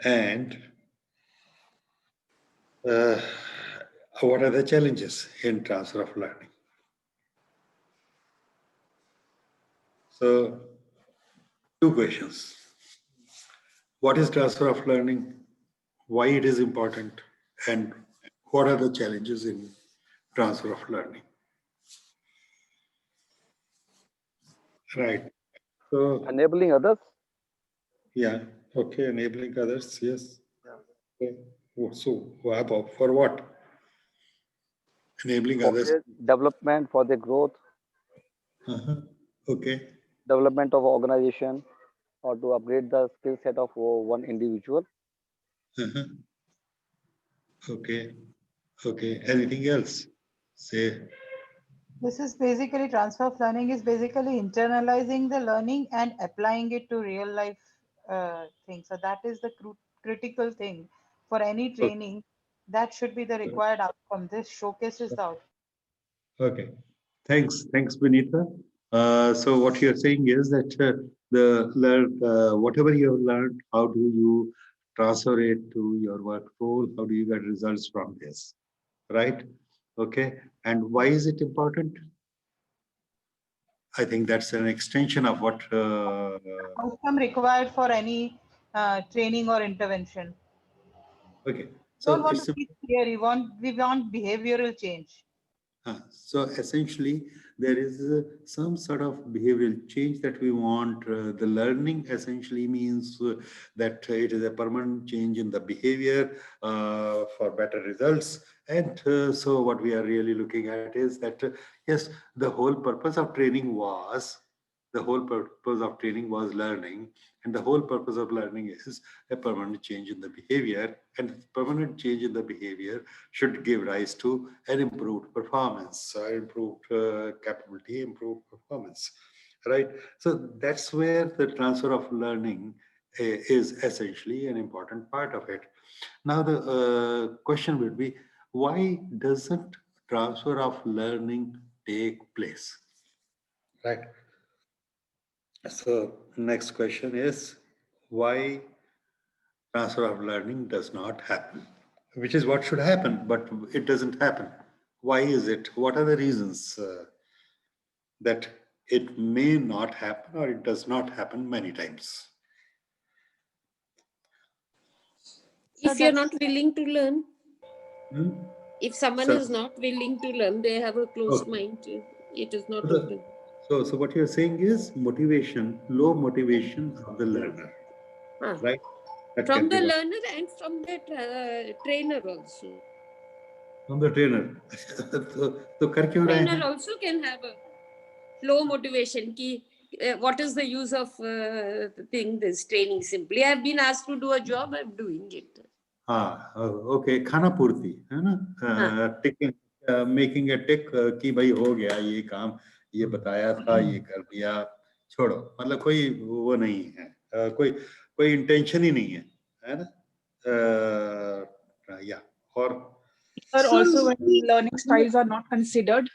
And what are the challenges in transfer of learning? So, two questions. What is transfer of learning? Why it is important? And what are the challenges in transfer of learning? Right. So, Enabling others. yeah. Okay. Enabling others. Yes. Okay. So, about for what? Enabling For others. their development, for their growth, Uh-huh. Okay. development of organization, or to upgrade the skill set of one individual. Uh-huh. Okay. Okay. Anything else? Say. This is basically transfer of learning is basically internalizing the learning and applying it to real life things. So that is the critical thing for any training. That should be the required outcome. This showcases the outcome. Okay. Thanks, Benita. So what you're saying is that whatever you have learned, how do you transfer it to your work role? How do you get results from this? Right? Okay. And why is it important? I think that's an extension of what. Outcome required for any training or intervention. Okay. Don't So want it's to see theory. We want behavioral change. So essentially, there is some sort of behavioral change that we want. The learning essentially means that it is a permanent change in the behavior for better results. And so what we are really looking at is that, yes, the whole purpose of training was learning. And the whole purpose of learning is a permanent change in the behavior. And permanent change in the behavior should give rise to an improved performance, improved capability, improved performance, right? So that's where the transfer of learning is essentially an important part of it. Now the question would be, why doesn't transfer of learning take place, right? So next question is, why transfer of learning does not happen, which is what should happen, but it doesn't happen. Why is it? What are the reasons that it may not happen or it does not happen many times? If you're not willing to learn, Hmm? if someone is not willing to learn, they have a closed mind. It is not open. So what you're saying is motivation, low motivation of the learner, right? That From can the be learner and from the trainer also. from the trainer. तो कर क्यों रहे Trainer हैं? also can have a low motivation. What is the use of this training? Simply, I've been asked to do a job. I'm doing it. हाँ, okay, खाना पूर्ति है ना, टिकिंग, मेकिंग ए टिक कि भाई हो गया ये काम, ये बताया था, ये कर दिया, छोड़ो, मतलब कोई वो नहीं है, कोई इंटेंशन ही नहीं है ना, या और also when learning styles are not considered.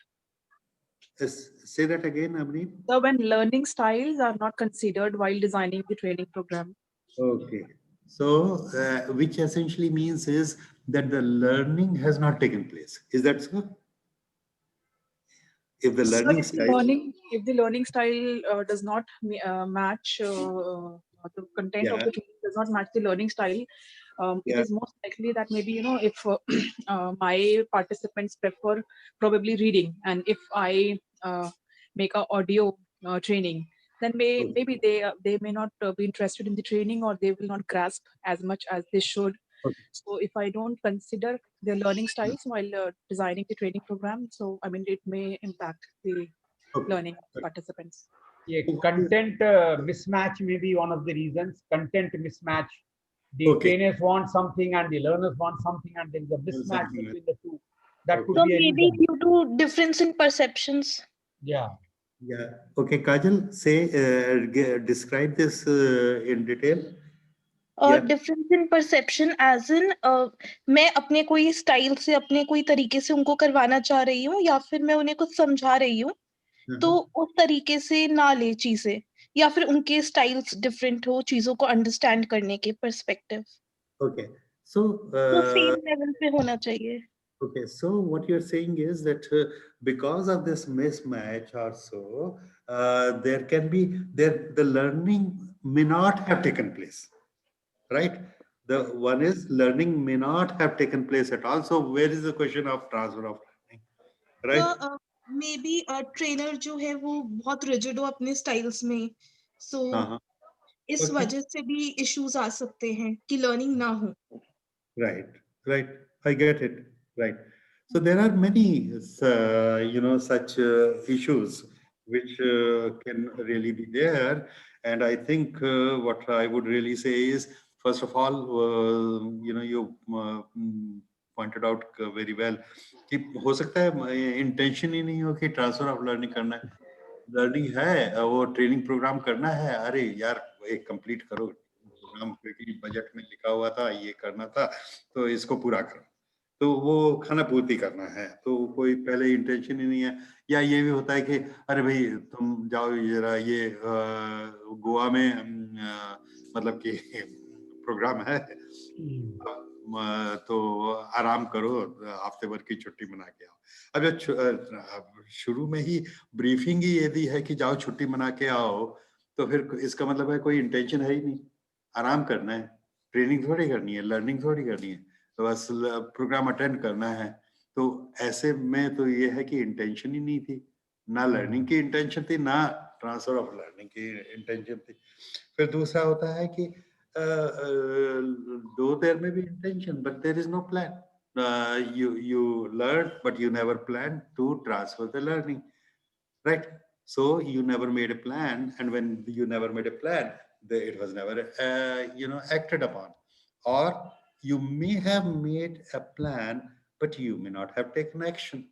Say that again, Abhi. So when learning styles are not considered while designing the training program. Okay. So, which essentially means is that the learning has not taken place. Is that so? If the learning style, if the learning style does not match the content of the training does not match the learning style, it is most likely that maybe if my participants prefer probably reading, and if I make a audio training, then maybe they may not be interested in the training, or they will not grasp as much as they should. So if I don't consider their learning styles while designing the training program, so I mean it may impact the learning participants. Yeah, content mismatch may be one of the reasons. Content mismatch. The trainers want something and the learners want something, and there is a mismatch between the two. That could be a maybe reason. due to difference in perceptions. Yeah. Yeah. Okay, Kajal, say describe this in detail. Difference in perception as in मैं अपने कोई style से अपने कोई तरीके से उनको करवाना चाह रही हूँ, या फिर मैं उन्हें कुछ समझा रही हूँ तो उस तरीके से ना ले चीजें, या फिर उनके स्टाइल्स डिफरेंट हो चीजों को अंडरस्टैंड करने के पर्सपेक्टिव. Okay. So, वो सेम लेवल पे होना चाहिए. okay, so what you're saying is that because of this mismatch also, there can be the learning may not have taken place, right? The one is learning may not have taken place at all. So where is the question of transfer of learning, right? तो may be trainer जो है वो बहुत rigid हो अपने styles में, सो Uh-huh. इस Okay. वजह से भी इश्यूज आ सकते हैं कि लर्निंग ना हो. Right, right. I get it. Right. So there are many, such issues which can really be there. And I think what I would really say is, first of all, you pointed out very well कि हो सकता है intention ही नहीं हो कि transfer of learning करना है. Learning है, वो ट्रेनिंग प्रोग्राम करना है, अरे यार एक कंप्लीट करो प्रोग्राम, क्योंकि बजट में लिखा हुआ था ये करना था तो इसको पूरा करो, तो वो खाना पूर्ति करना है, तो कोई पहले इंटेंशन ही नहीं है. या ये भी होता है कि अरे भाई तुम जाओ जरा ये गोवा में मतलब कि प्रोग्राम है, तो आराम करो, हफ्ते भर की छुट्टी मना के आओ. अब शुरू में ही ब्रीफिंग ही ये दी है कि जाओ छुट्टी मना के आओ, तो फिर इसका मतलब है कोई इंटेंशन है ही नहीं, आराम करना है, ट्रेनिंग थोड़ी करनी है, लर्निंग थोड़ी करनी है, तो बस प्रोग्राम अटेंड करना है. तो ऐसे में तो ये है कि इंटेंशन ही नहीं थी, ना लर्निंग की इंटेंशन थी, ना ट्रांसफर ऑफ लर्निंग की इंटेंशन थी. फिर दूसरा होता है कि though there may be intention, but there is no plan. You learn, but you never plan to transfer the learning, right? So you never made a plan, and when you never made a plan, it was never acted upon. Or you may have made a plan, but you may not have taken action.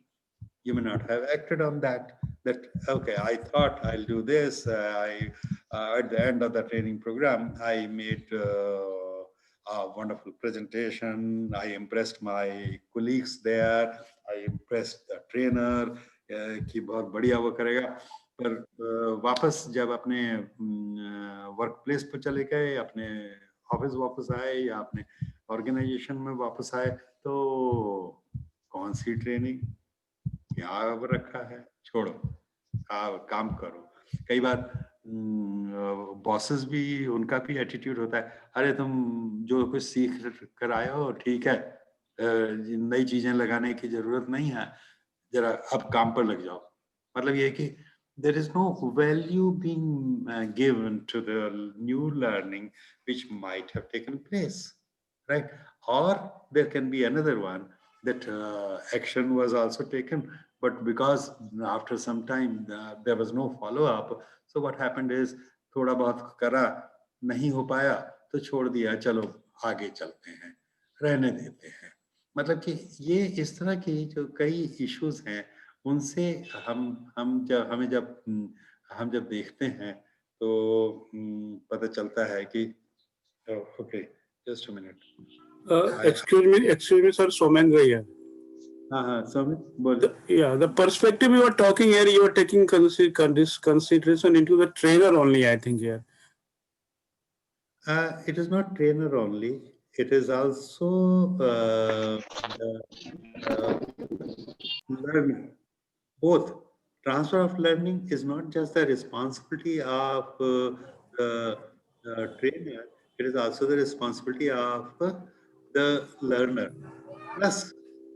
You may not have acted on that. That okay, I thought I'll do this. I at the end of the training program, I made a wonderful presentation. I impressed my colleagues there. I impressed the trainer कि बहुत बढ़िया वो करेगा. पर वापस जब अपने work place पर चले गए, अपने ऑफिस वापस आए या अपने ऑर्गेनाइजेशन में वापस आए, तो कौन सी ट्रेनिंग, क्या रखा है, छोड़ो, काम करो. कई बार बॉसेस भी, उनका भी एटीट्यूड होता है, अरे तुम जो कुछ सीख कर आए हो ठीक है, नई चीजें लगाने की जरूरत नहीं है, जरा अब काम पर लग जाओ. मतलब ये कि there is no value being given to the new learning which might have taken place, right? Or there can be another one that action was also taken, but because after some time there was no follow up, so what happened is थोड़ा बहुत करा, नहीं हो पाया तो छोड़ दिया, चलो आगे चलते हैं, रहने देते हैं. मतलब कि ये इस तरह की जो कई इश्यूज हैं, उनसे हम जब देखते हैं तो पता चलता है कि okay, just a minute. Excuse me, sir, Somendra here. हाँ, सौमित बोल. Yeah, the perspective you are talking here, you are taking consideration into the trainer only, I think here. It is not trainer only. It is also learning. Both. Transfer of learning is not just the responsibility of the trainer. It is also the responsibility of the learner. Plus,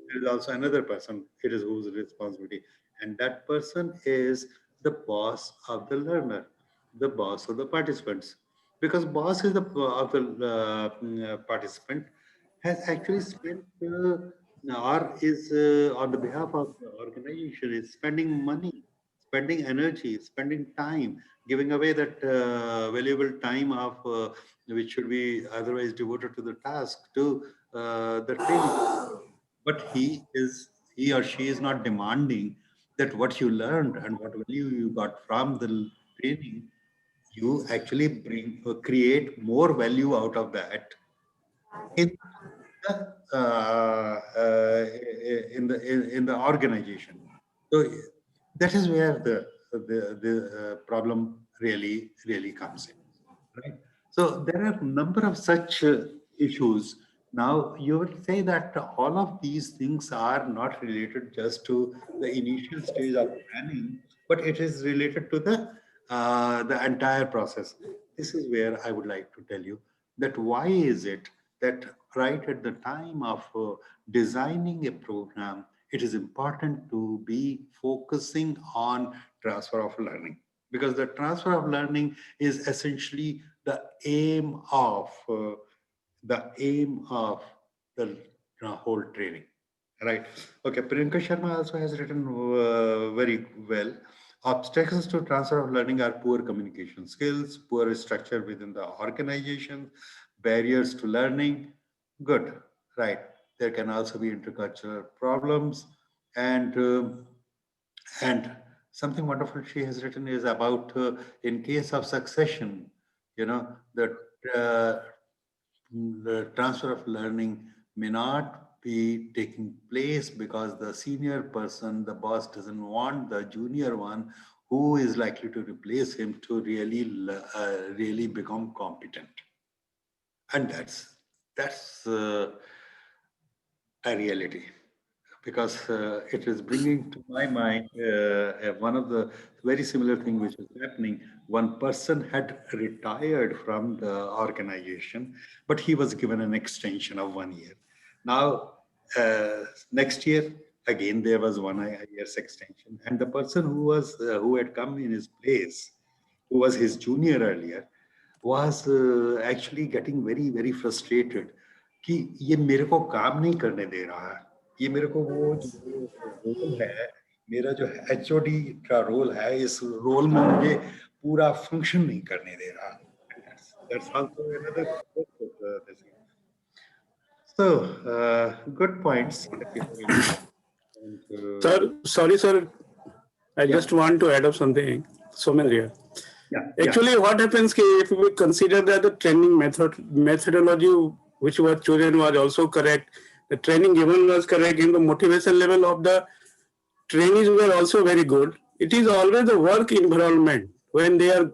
there is also another person. It is whose responsibility, and that person is the boss of the learner, the boss of the participants. Because boss is the of the participant, has actually spent or is on the behalf of the organization is spending money, spending energy, spending time, giving away that valuable time of which should be otherwise devoted to the task, to the training. But he or she is not demanding that what you learned and what value you got from the training, you actually create more value out of that in in the organization. So that is where the problem really comes in, right? So there are a number of such issues Now, you will say that all of these things are not related just to the initial stage of planning, but it is related to the entire process. This is where I would like to tell you that why is it that right at the time of designing a program, it is important to be focusing on transfer of learning, because the transfer of learning is essentially the aim of the whole training, right? Okay, Priyanka Sharma also has written very well. Obstacles to transfer of learning are poor communication skills, poor structure within the organization, barriers to learning. Good, right? There can also be intercultural problems, and and something wonderful she has written is about in case of succession, you know, uh, the transfer of learning may not be taking place because the senior person, the boss, doesn't want the junior one who is likely to replace him to really become competent. And that's a reality, because it is bringing to my mind one of the very similar thing which is happening. One person had retired from the organization, but he was given an extension of 1 year. Now, next year, again, there was 1 year's extension. And the person who had come in his place, who was his junior earlier, was actually getting very, very frustrated कि ये मेरे को काम नहीं करने दे रहा है, ये मेरे को वो जो रोल है, मेरा जो एचओडी का रोल है, इस रोल में मुझे पूरा फंक्शन नहीं करने दे रहा. That's also another this. So good points. Sir, sorry, sir. I just want to add up something. Somen here. Actually, what happens if we consider that the training methodology which was chosen was also correct, the training given was correct, and the motivation level of the trainees were also very good. It is always the work environment when they are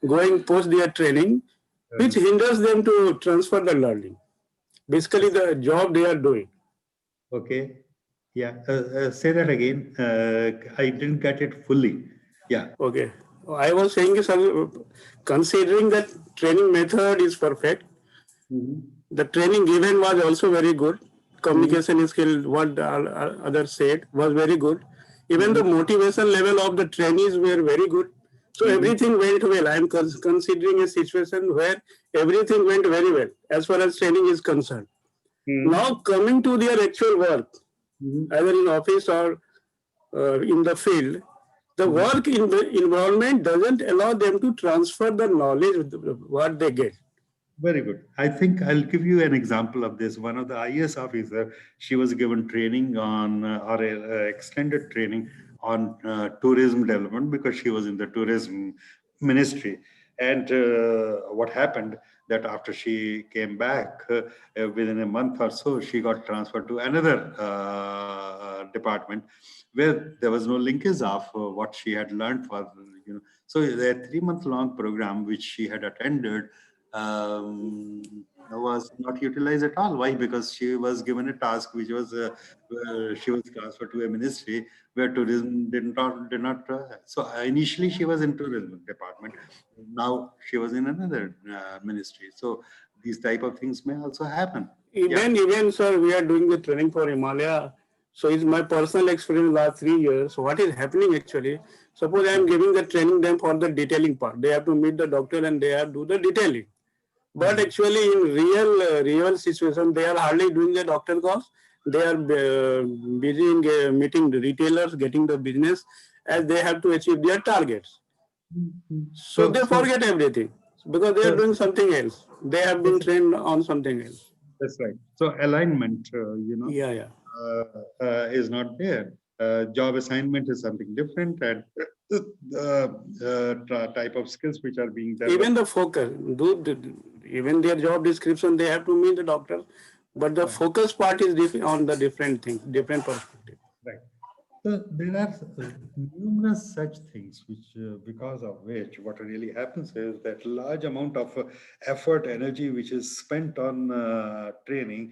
going post their training, which hinders them to transfer the learning. Basically, the job they are doing. Okay. Yeah. Say that again. I didn't get it fully. Yeah. Okay. I was saying, sir, considering that training method is perfect, the training given was also very good. Communication skill, what the others said, was very good. Even the motivation level of the trainees were very good. So everything went well. I am considering a situation where everything went very well as far as training is concerned. Now coming to their actual work, either in office or in the field, the work in the environment doesn't allow them to transfer the knowledge what they get. Very good. I think I'll give you an example of this. One of the IAS officer, she was given training on or extended training on tourism development because she was in the tourism ministry. And what happened that after she came back within a month or so, she got transferred to another department where there was no linkage of what she had learned for, So the 3-month-long program which she had attended was not utilized at all. Why? Because she was given a task which was she was transferred to a ministry where tourism did not. So initially she was in tourism department. Now she was in another ministry. So these type of things may also happen. Even sir, we are doing the training for Himalaya. So it's my personal experience last 3 years. So what is happening actually? Suppose I am giving the training them for the detailing part. They have to meet the doctor and they have to do the detailing. But actually, in real situation, they are hardly doing the doctor course. They are busy in meeting the retailers, getting the business, as they have to achieve their targets. So they forget everything because they are doing something else. They have been trained on something else. That's right. So alignment, is not there. Job assignment is something different, and type of skills which are being developed. Even the focus, even their job description, they have to meet the doctor, but the focus part is on the different thing, different perspective. Right. So there are numerous such things which, because of which, what really happens is that large amount of effort, energy which is spent on training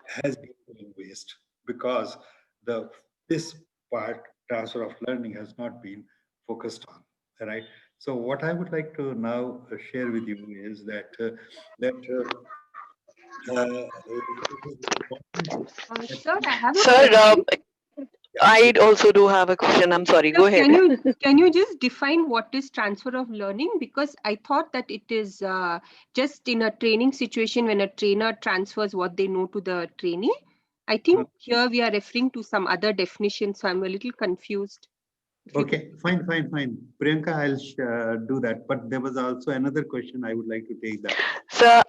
has been going waste because this part, transfer of learning, has not been focused on. Right. So what I would like to now share with you is that it is important that Sir, I have a Sir, question. I also do have a question. I'm sorry. Sir, Go ahead. can you just define what is transfer of learning? Because I thought that it is just in a training situation when a trainer transfers what they know to the trainee. I think here we are referring to some other definition, so I'm a little confused. Okay, fine. Priyanka, I'll do that. But there was also another question I would like to take that. So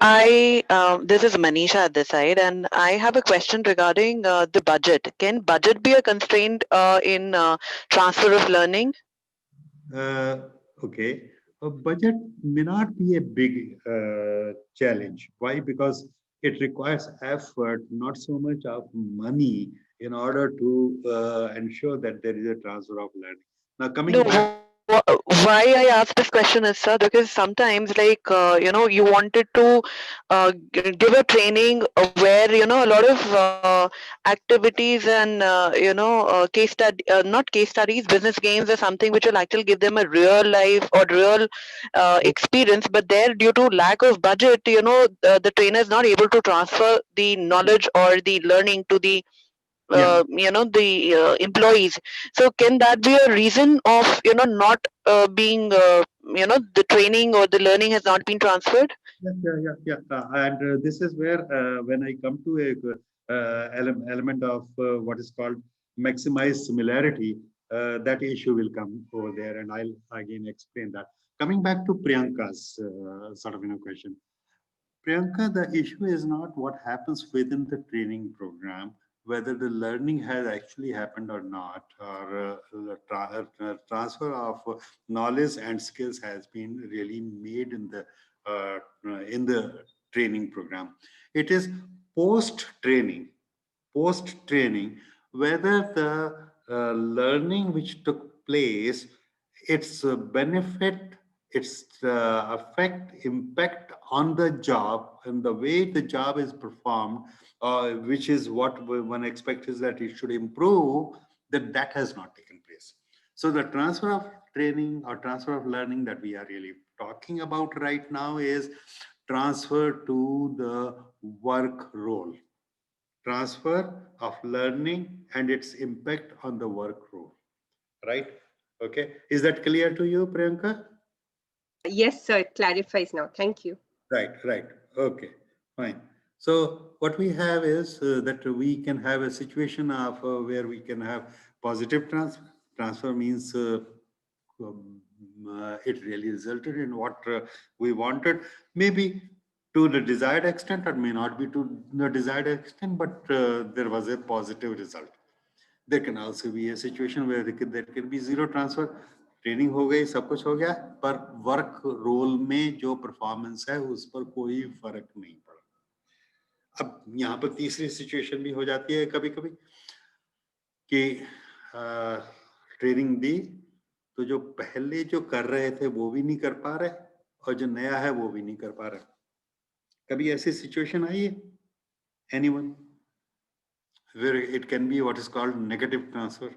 this is Manisha at this side, and I have a question regarding the budget. Can budget be a constraint in transfer of learning? Okay, a budget may not be a big challenge. Why? Because it requires effort, not so much of money, in order to ensure that there is a transfer of learning. Now, coming back. Why I ask this question is, sir, because sometimes, like, you wanted to give a training where, a lot of activities and, case study, not case studies, business games or something which will actually give them a real life or real experience. But there, due to lack of budget, the trainer is not able to transfer the knowledge or the learning to the the employees. So can that be a reason of not being the training or the learning has not been transferred? Yeah. And this is where when I come to a element of what is called maximized similarity, that issue will come over there, and I'll again explain that. Coming back to Priyanka's sort of question. Priyanka, the issue is not what happens within the training program, whether the learning has actually happened or not, or the transfer of knowledge and skills has been really made in the training program. It is post-training, whether the learning which took place, its benefit, its effect, impact on the job and the way the job is performed, which is what one expects is that it should improve, that has not taken place. So the transfer of training or transfer of learning that we are really talking about right now is transfer to the work role. Transfer of learning and its impact on the work role. Right? Okay. Is that clear to you, Priyanka? Yes, sir. It clarifies now. Thank you. Right. Okay, fine. So what we have is that we can have a situation of where we can have positive transfer. Transfer means it really resulted in what we wanted, maybe to the desired extent or may not be to the desired extent, but there was a positive result. There can also be a situation where there can be zero transfer. Training हो गई, सब कुछ हो गया, पर work role में जो performance है उस पर कोई फर्क नहीं पड़ा। अब यहाँ पर तीसरी सिचुएशन भी हो जाती है कभी कभी कि ट्रेनिंग दी तो जो पहले जो कर रहे थे वो भी नहीं कर पा रहे और जो नया है वो भी नहीं कर पा रहे। कभी ऐसी सिचुएशन आई है? Anyone? Where it can be what is called negative transfer.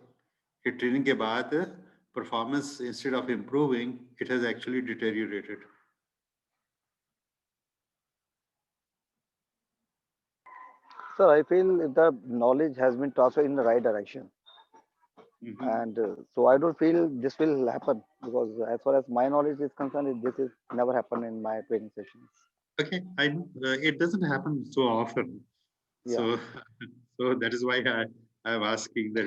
कि ट्रेनिंग के बाद performance, instead of improving, it has actually deteriorated. So I feel the knowledge has been transferred in the right direction. And so I don't feel this will happen, because as far as my knowledge is concerned, this is never happened in my training sessions. Okay, I know it doesn't happen so often. Yeah. So that is why I'm asking that.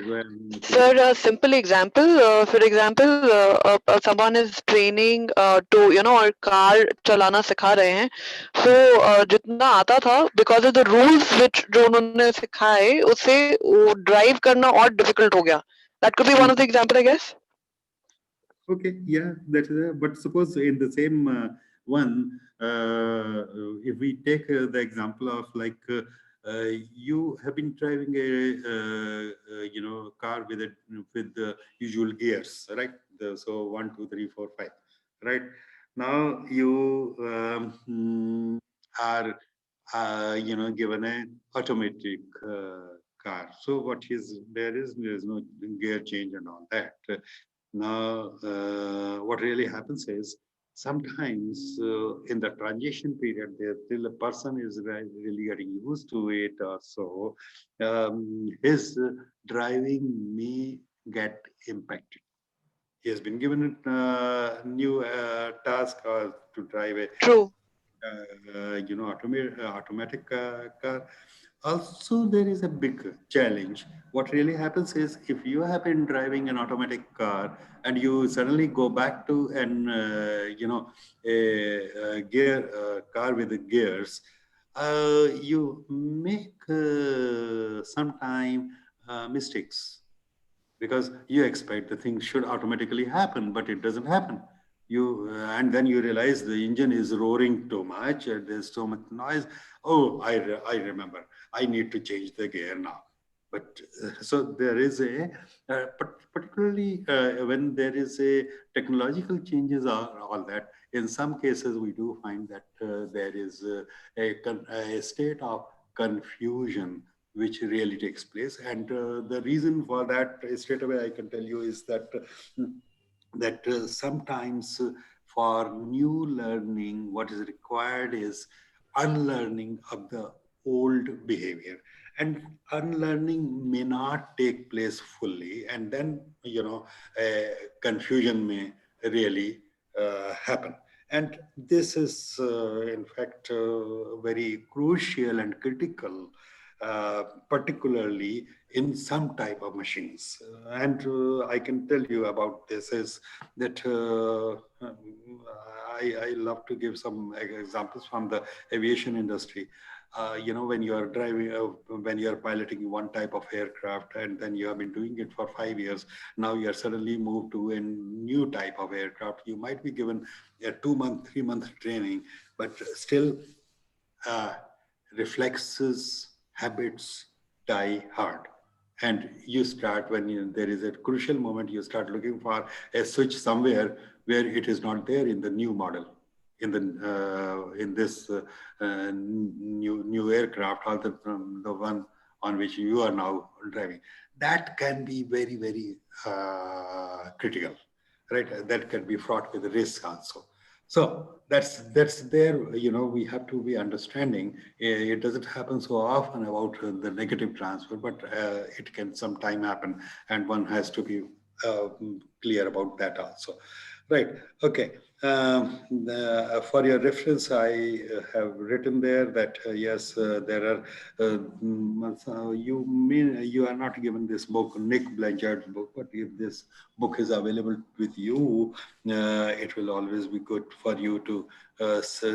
Sir, a simple example. For example, someone is training to और car चलाना सिखा रहे हैं. So जितना आता था, because of the rules which जो उन्होंने सिखाए, उससे वो drive करना और difficult हो गया. That could be one of the example, I guess. Okay, yeah, that is. But suppose in the same one, if we take the example of like you have been driving a car with the usual gears, right? So 1, 2, 3, 4, 5, right? Now you are given an automatic car. So there's no gear change and all that. Now, what really happens is sometimes in the transition period, there till a person is really getting used to it or so, his driving may get impacted. He has been given a new task to drive a True. automatic car. Also, there is a big challenge. What really happens is if you have been driving an automatic car and you suddenly go back to an a car with the gears, you make sometime mistakes, because you expect the thing should automatically happen, but it doesn't happen. And then you realize the engine is roaring too much and there's so much noise. Oh, I remember, I need to change the gear now. But so there is particularly when there is a technological changes or all that, in some cases we do find that there is a state of confusion which really takes place. And the reason for that, straight away I can tell you, is that sometimes for new learning, what is required is unlearning of the old behavior. And unlearning may not take place fully, and then confusion may really happen. And this is in fact very crucial and critical, particularly in some type of machines. And I can tell you about this is that I love to give some examples from the aviation industry. When you are driving, when you are piloting one type of aircraft, and then you have been doing it for 5 years, now you are suddenly moved to a new type of aircraft. You might be given a 2-month, 3-month training, but still reflexes, habits die hard. And you start, when there is a crucial moment, you start looking for a switch somewhere where it is not there in the new model, in this new aircraft, or the one on which you are now driving. That can be very, very critical, right? That can be fraught with risk also. So that's there, we have to be understanding. It doesn't happen so often about the negative transfer, but it can sometime happen, and one has to be clear about that also. Right, okay. For your reference, I have written there that yes, there are, you are not given this book, Nick Blanchard's book, but if this book is available with you, it will always be good for you to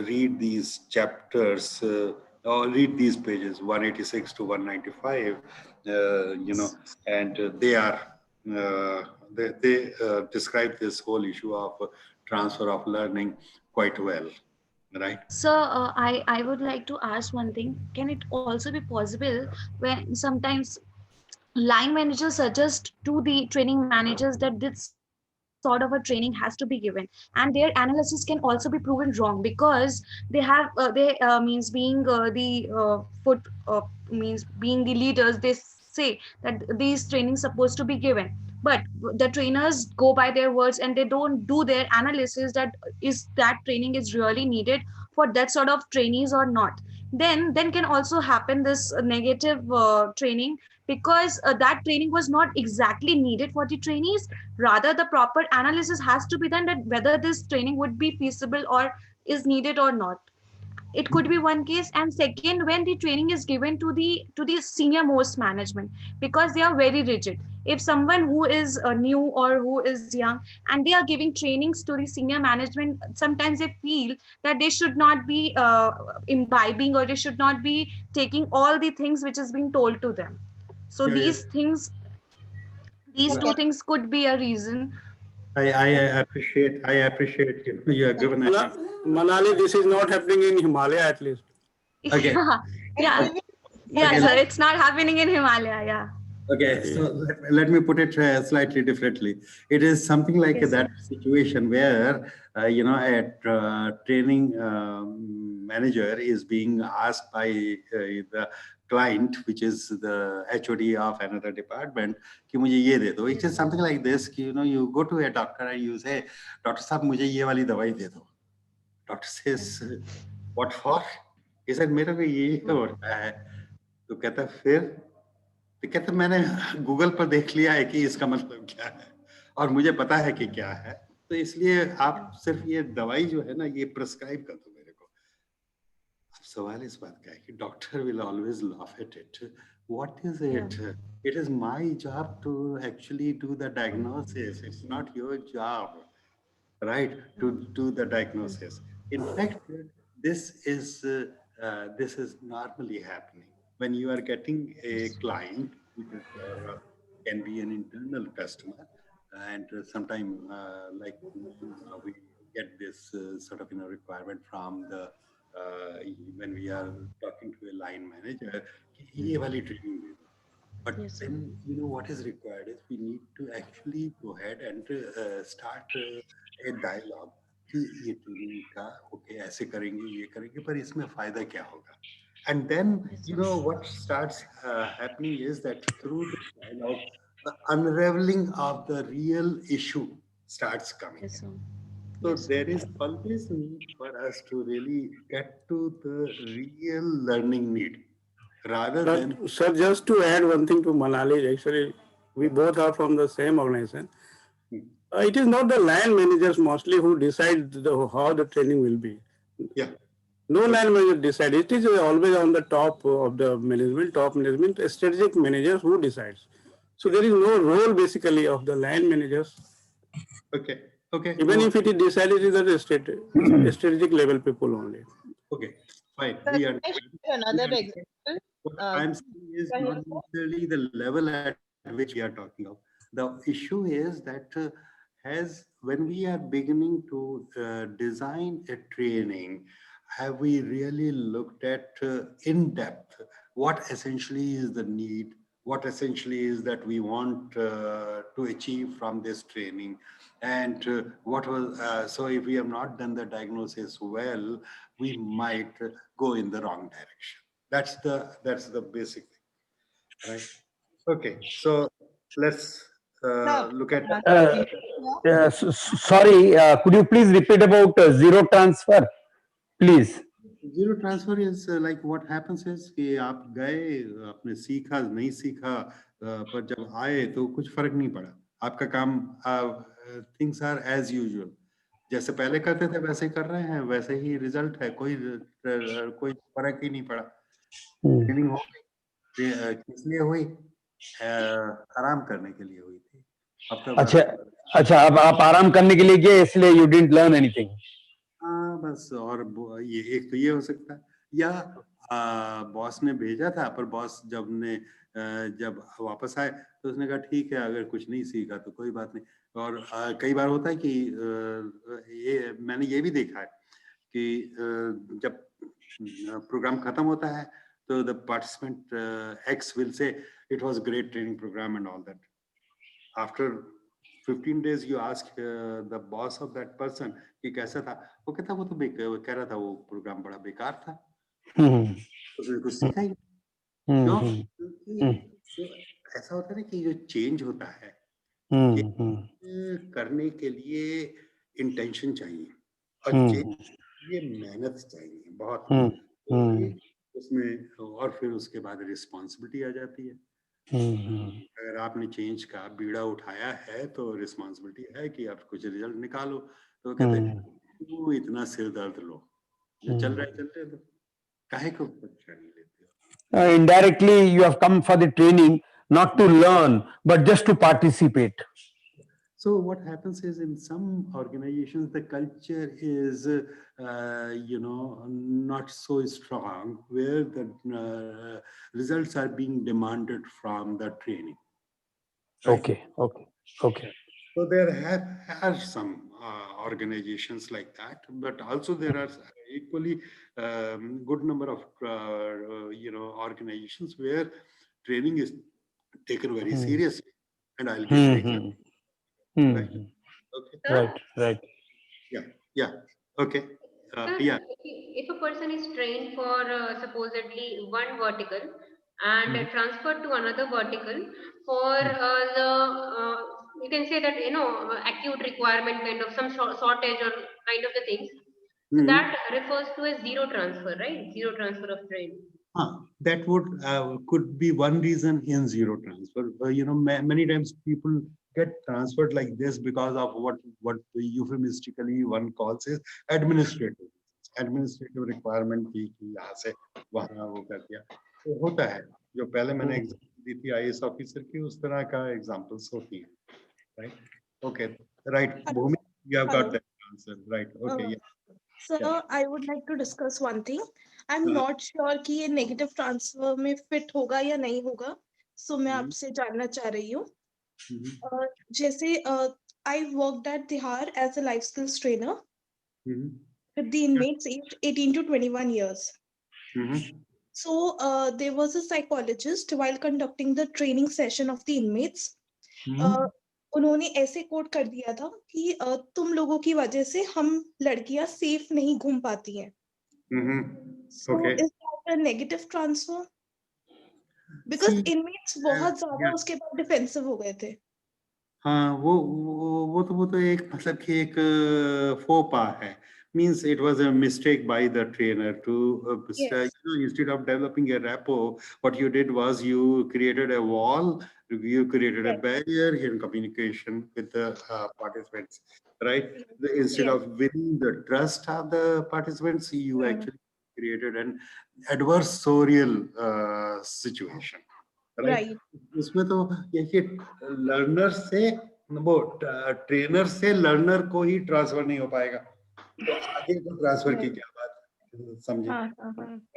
read these chapters, or read these pages 186 to 195, and they are, they describe this whole issue of transfer of learning quite well, right? So I would like to ask one thing. Can it also be possible when sometimes line managers suggest to the training managers that this sort of a training has to be given, and their analysis can also be proven wrong because they have means being being the leaders, they say that these trainings supposed to be given, but the trainers go by their words and they don't do their analysis that is that training is really needed for that sort of trainees or not. Then can also happen this negative training, because that training was not exactly needed for the trainees. Rather, the proper analysis has to be done that whether this training would be feasible or is needed or not. It could be one case. And second, when the training is given to the senior most management, because they are very rigid. If someone who is new or who is young and they are giving trainings to the senior management, sometimes they feel that they should not be imbibing, or they should not be taking all the things which is being told to them. So these things, these two things could be a reason. I appreciate you have given Manali, this is not happening in Himalaya, at least. Okay. Yeah. Yeah, Okay, sir, it's not happening in Himalaya. Yeah. Okay, so let me put it slightly differently. It is something like Yes, that situation where, a training manager is being asked by the client, which is the HOD of another department, कि मुझे ये दे दो. It is something like this, कि, you go to a doctor and you say, Doctor साहब मुझे ये वाली दवाई दे दो. Doctor says, what for? He said, मेरे को ये होता है. तो कहता फिर तो कहते मैंने गूगल पर देख लिया है कि इसका मतलब क्या है और मुझे पता है कि क्या है, तो इसलिए आप सिर्फ ये दवाई जो है ना ये प्रिस्क्राइब कर दो मेरे को. अब सवाल इस बात का है कि doctor will always laugh at it. What is it? It is my job to actually do the diagnosis. It's not your job, right, to do the diagnosis. In fact, this is normally happening when you are getting a client, which is, can be an internal customer, and sometime we get this sort of requirement from the when we are talking to a line manager, ye wali training de do. But then, what is required is we need to actually go ahead and start a dialogue कि ये training का okay ऐसे करेंगे ये करेंगे पर इसमें फायदा क्या होगा. And then what starts happening is that through the dialogue, the unraveling of the real issue starts coming. Yes, sir. So there is always need for us to really get to the real learning need. Rather than Sir, just to add one thing to Manali, actually, we both are from the same organization. It is not the line managers mostly who decide how the training will be. Yeah. No line manager decide. It is always on the top of the management, strategic managers who decides. So there is no role basically of the line managers. Okay. Even if it is decided, it is a strategic level people only. Okay, fine. Another example. What I'm saying is not necessarily the level at which we are talking of. The issue is that when we are beginning to design a training, have we really looked at in depth what essentially is the need, what essentially is that we want to achieve from this training, and what was so if we have not done the diagnosis well, we might go in the wrong direction. That's the basic thing, right? Okay, so let's look at Sorry, could you please repeat about zero transfer, please? Zero transfer is like what happens is कि आप गए, आपने सीखा नहीं सीखा, पर जब आए तो कुछ फर्क नहीं पड़ा. आपका काम things are as usual. जैसे पहले करते थे वैसे ही कर रहे हैं, वैसे ही रिजल्ट है, कोई फर्क ही नहीं पड़ा. ट्रेनिंग हो गई, किस लिए हुई? आराम करने के लिए हुई थी. अच्छा, अब आप आराम करने के लिए गए इसलिए you didn't learn anything. हाँ बस, और ये एक तो ये हो सकता है, या बॉस ने भेजा था पर बॉस जब वापस आए तो उसने कहा ठीक है अगर कुछ नहीं सीखा तो कोई बात नहीं. और कई बार होता है कि मैंने ये भी देखा है कि जब प्रोग्राम खत्म होता है तो the participant X will say it was a great training program and all that. After 15 days you ask the boss of that person कि कैसा था, वो कहता वो तो कह रहा था वो प्रोग्राम बड़ा बेकार था. तो कुछ सीखा ही क्यों? ऐसा होता है ना कि जो चेंज होता है करने के लिए इंटेंशन चाहिए और चेंज ये मेहनत चाहिए बहुत. उसमें और फिर उसके बाद रिस्पॉन्सिबिलिटी आ जाती है. अगर आपने चेंज का बीड़ा उठाया है तो रिस्पॉन्सिबिलिटी है कि आप कुछ रिजल्ट निकालो. तो कहते हैं वो इतना सिर दर्द लो, जो चल रहा है चलते हैं, तो काहे को परेशानी लेते हो? Indirectly, you have come for the training not to learn, but just to participate. So what happens is in some organizations, the culture is, not so strong where the results are being demanded from the training. Right? Okay. So there are some organizations like that, but also there are equally good number of, organizations where training is taken very seriously, and I'll give an example. Right? Okay. Right. Yeah. Okay. Yeah. If a person is trained for supposedly one vertical and transferred to another vertical for you can say that acute requirement kind of some shortage or kind of the things, so that refers to as zero transfer, right? Zero transfer of training. That could be one reason in zero transfer. Many times people get transferred like this because of what euphemistically one calls is administrative requirement की यहाँ से वहाँ वो कर दिया, तो होता है. जो पहले मैंने एग्जाम्पल दी थी IAS ऑफिसर की, उस तरह का एग्जाम्पल्स होती हैं, right? Okay, right. Bhumi, you have got that answer, right? Okay, yeah. Sir, I would like to discuss one thing. I'm not sure कि ये negative transfer में fit होगा या नहीं होगा. So मैं आपसे जानना चाह रही हूँ. जैसे I worked at Tihar as a life skills trainer with the inmates aged 18 to 21 years. So there was a psychologist while conducting the training session of the inmates. उन्होंने ऐसे कोट कर दिया था कि तुम लोगों की वजह से हम लड़कियां सेफ नहीं घूम पाती हैं. So is that a negative transfer? Because inmates बहुत ज़्यादा उसके बाद डिफेंसिव हो गए थे. हाँ, वो तो एक मतलब कि एक faux pas है. Means it was a mistake by the trainer to instead of developing a rapport, what you did was you created a wall, you created a barrier in communication with the participants, right? Instead of winning the trust of the participants, you actually created an adversarial situation, right? इसमें तो ये learner से वो trainer से learner को ही transfer नहीं हो पाएगा, तो आगे को ट्रांसफर की क्या बात समझे,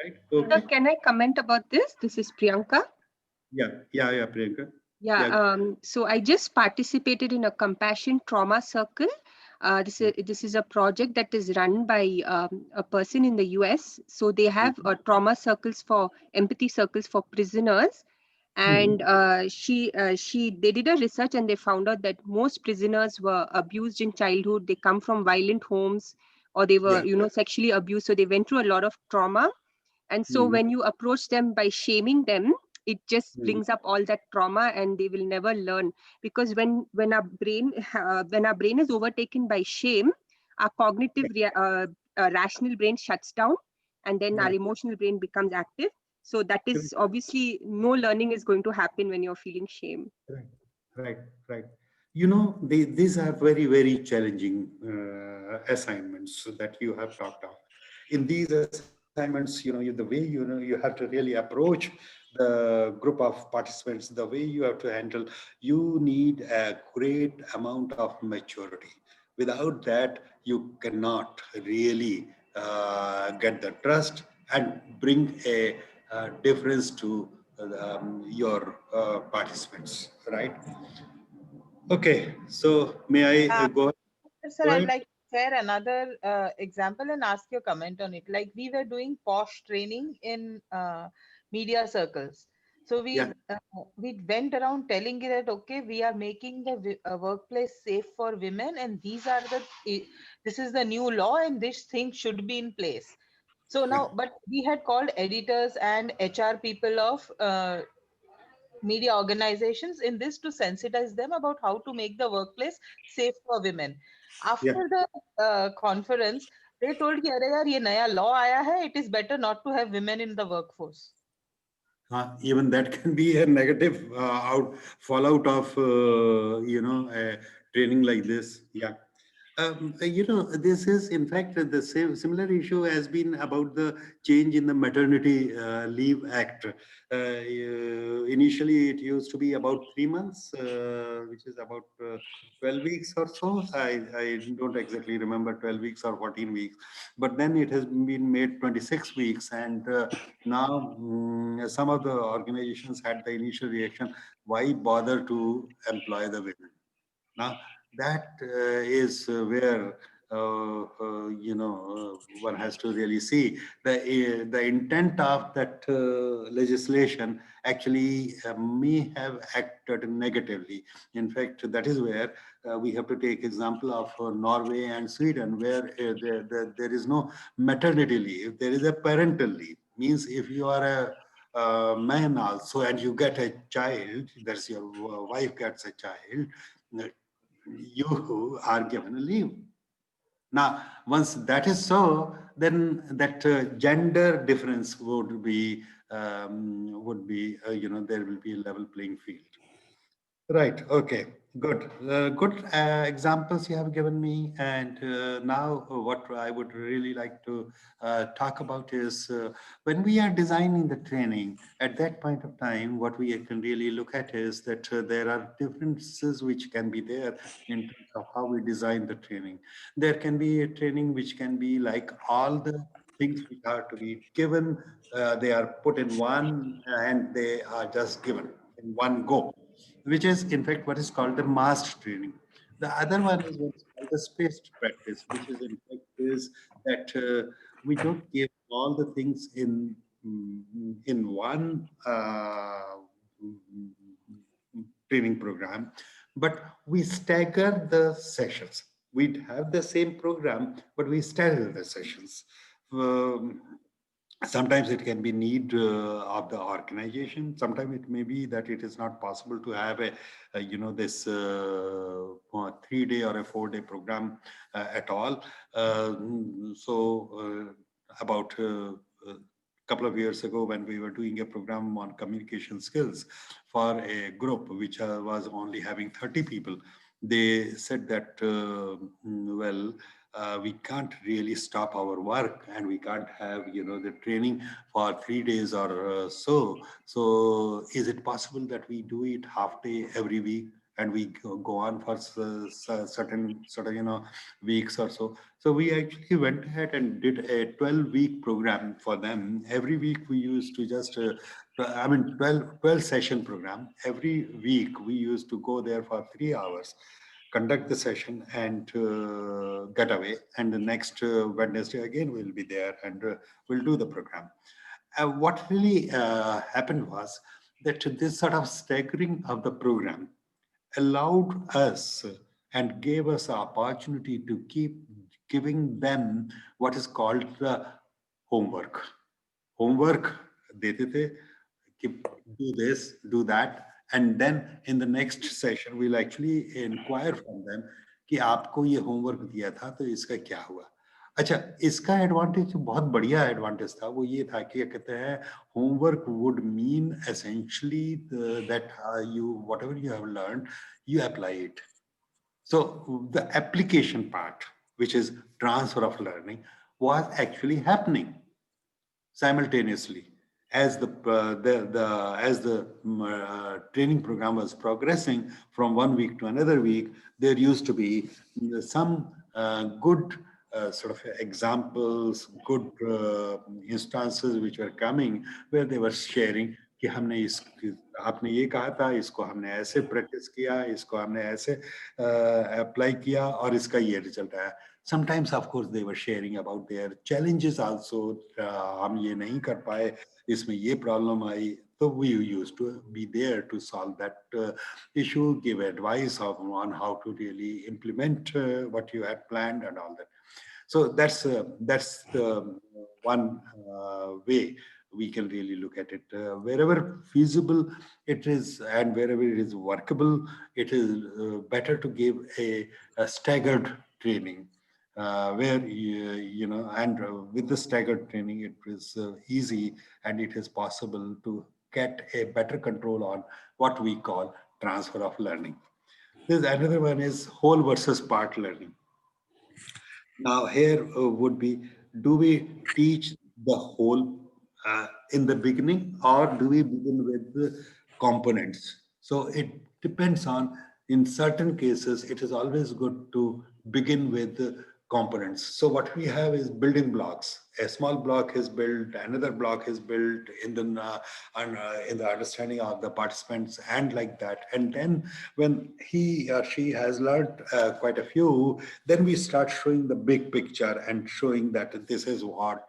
right? So can I comment about this? This is Priyanka. Yeah, Priyanka. Yeah. So I just participated in a compassion trauma circle. This is a project that is run by a person in the US. So they have trauma circles for empathy circles for prisoners. And they did a research and they found out that most prisoners were abused in childhood. They come from violent homes, or they were sexually abused, so they went through a lot of trauma. And so when you approach them by shaming them, it just brings up all that trauma, and they will never learn. Because when our brain is overtaken by shame, our cognitive rational brain shuts down, and then our emotional brain becomes active. So that is obviously no learning is going to happen when you're feeling shame. Right. These are very, very challenging assignments that you have talked of. In these assignments, the way you have to really approach the group of participants, the way you have to handle, you need a great amount of maturity. Without that, you cannot really get the trust and bring a difference to your participants, right? Okay, so may I go ahead? Sir, I'd like to share another example and ask your comment on it. Like we were doing POSH training in media circles. So we went around telling that, okay, we are making the workplace safe for women, and this is the new law, and this thing should be in place. So now, but we had called editors and HR people of media organizations in this to sensitize them about how to make the workplace safe for women. After the conference, they told, "Arey yaar, ye naya law aaya hai. It is better not to have women in the workforce." Even that can be a negative fallout of a training like this. Yeah. This is in fact the similar issue has been about the change in the Maternity Leave Act. Initially, it used to be about 3 months, which is about 12 weeks or so. I don't exactly remember 12 weeks or 14 weeks, but then it has been made 26 weeks. And now some of the organizations had the initial reaction, why bother to employ the women? Now, that is where one has to really see the intent of that legislation actually may have acted negatively. In fact, that is where we have to take example of Norway and Sweden, where there is no maternity leave, there is a parental leave. Means if you are a man also and you get a child, that's your wife gets a child, you are given a leave. Now, once that is so, then that gender difference would be, there will be a level playing field. Right. Okay. Good. Good examples you have given me. And now what I would really like to talk about is when we are designing the training, at that point of time, what we can really look at is that there are differences which can be there in terms of how we design the training. There can be a training which can be like all the things which are to be given, they are put in one and they are just given in one go, which is in fact what is called the master training. The other one is what is called the spaced practice, which is in fact is that we don't give all the things in one training program, but we stagger the sessions. We have the same program, but we stagger the sessions. Sometimes it can be need of the organization. Sometimes it may be that it is not possible to have this 3-day or a 4-day program at all. About a couple of years ago, when we were doing a program on communication skills for a group which was only having 30 people, they said that, we can't really stop our work and we can't have, the training for 3 days or so. So is it possible that we do it half day every week and we go on for certain weeks or so? So we actually went ahead and did a 12-week program for them. Every week we used to just 12 session program. Every week we used to go there for 3 hours, conduct the session and get away. And the next Wednesday again, we'll be there and we'll do the program. What really happened was that this sort of staggering of the program allowed us and gave us the opportunity to keep giving them what is called the homework. Homework, dete the, do this, do that. And then in the next session, we'll actually inquire from them कि आपको ये homework दिया था तो इसका क्या हुआ. अच्छा, इसका एडवांटेज बहुत बढ़िया एडवांटेज था. वो ये था कि कहते हैं homework would mean essentially that whatever you have learned, you apply it. So the application part, which is transfer of learning, was actually happening simultaneously. As the training program was progressing from one week to another week, there used to be some good sort of examples, good instances which were coming where they were sharing कि हमने आपने ये कहा था, इसको हमने ऐसे practice किया, इसको हमने ऐसे अप्लाई किया और इसका ये रिजल्ट आया. Sometimes, of course, they were sharing about their challenges also. हम ये नहीं कर पाए, इसमें ये problem I. So we used to be there to solve that issue, give advice on how to really implement what you had planned and all that. So that's the one way we can really look at it. Wherever feasible it is and wherever it is workable, it is better to give a staggered training. Where with the staggered training, it is easy and it is possible to get a better control on what we call transfer of learning. There's another one is whole versus part learning. Now here would be, do we teach the whole in the beginning or do we begin with the components? So it depends on, in certain cases, it is always good to begin with the components. So what we have is building blocks. A small block is built, another block is built in the understanding of the participants, and like that. And then when he or she has learned quite a few, then we start showing the big picture and showing that this is what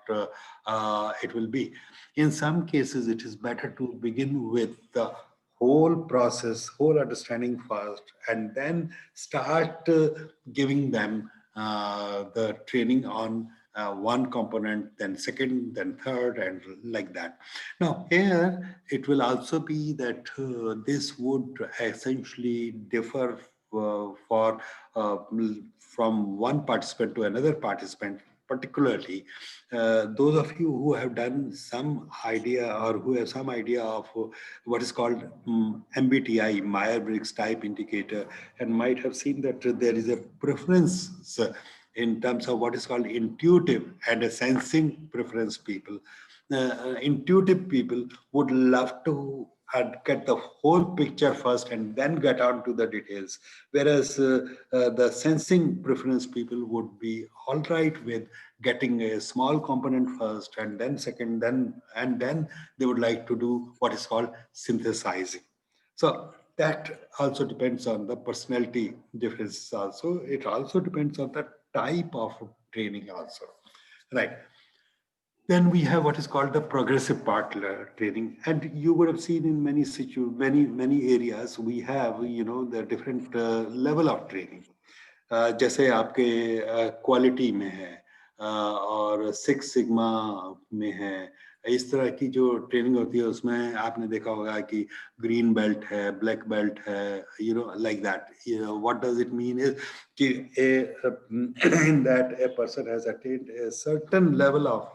it will be. In some cases, it is better to begin with the whole process, whole understanding first, and then start giving them the training on one component, then second, then third, and like that. Now, here it will also be that this would essentially differ from one participant to another participant. Particularly, those of you who have done some idea or who have some idea of what is called MBTI, Myers-Briggs Type Indicator, and might have seen that there is a preference in terms of what is called intuitive and a sensing preference people. Intuitive people would love to get the whole picture first and then get on to the details, whereas the sensing preference people would be all right with getting a small component first and then second, then they would like to do what is called synthesizing. So that also depends on the personality difference also. It also depends on the type of training also, right? Then we have what is called the progressive part training, and you would have seen in many areas we have the different level of training. जैसे आपके quality में है और six sigma में है, इस तरह की जो ट्रेनिंग होती है उसमें आपने देखा होगा कि ग्रीन बेल्ट है, ब्लैक बेल्ट है, like that. What does it mean is कि in that a person has attained a certain level of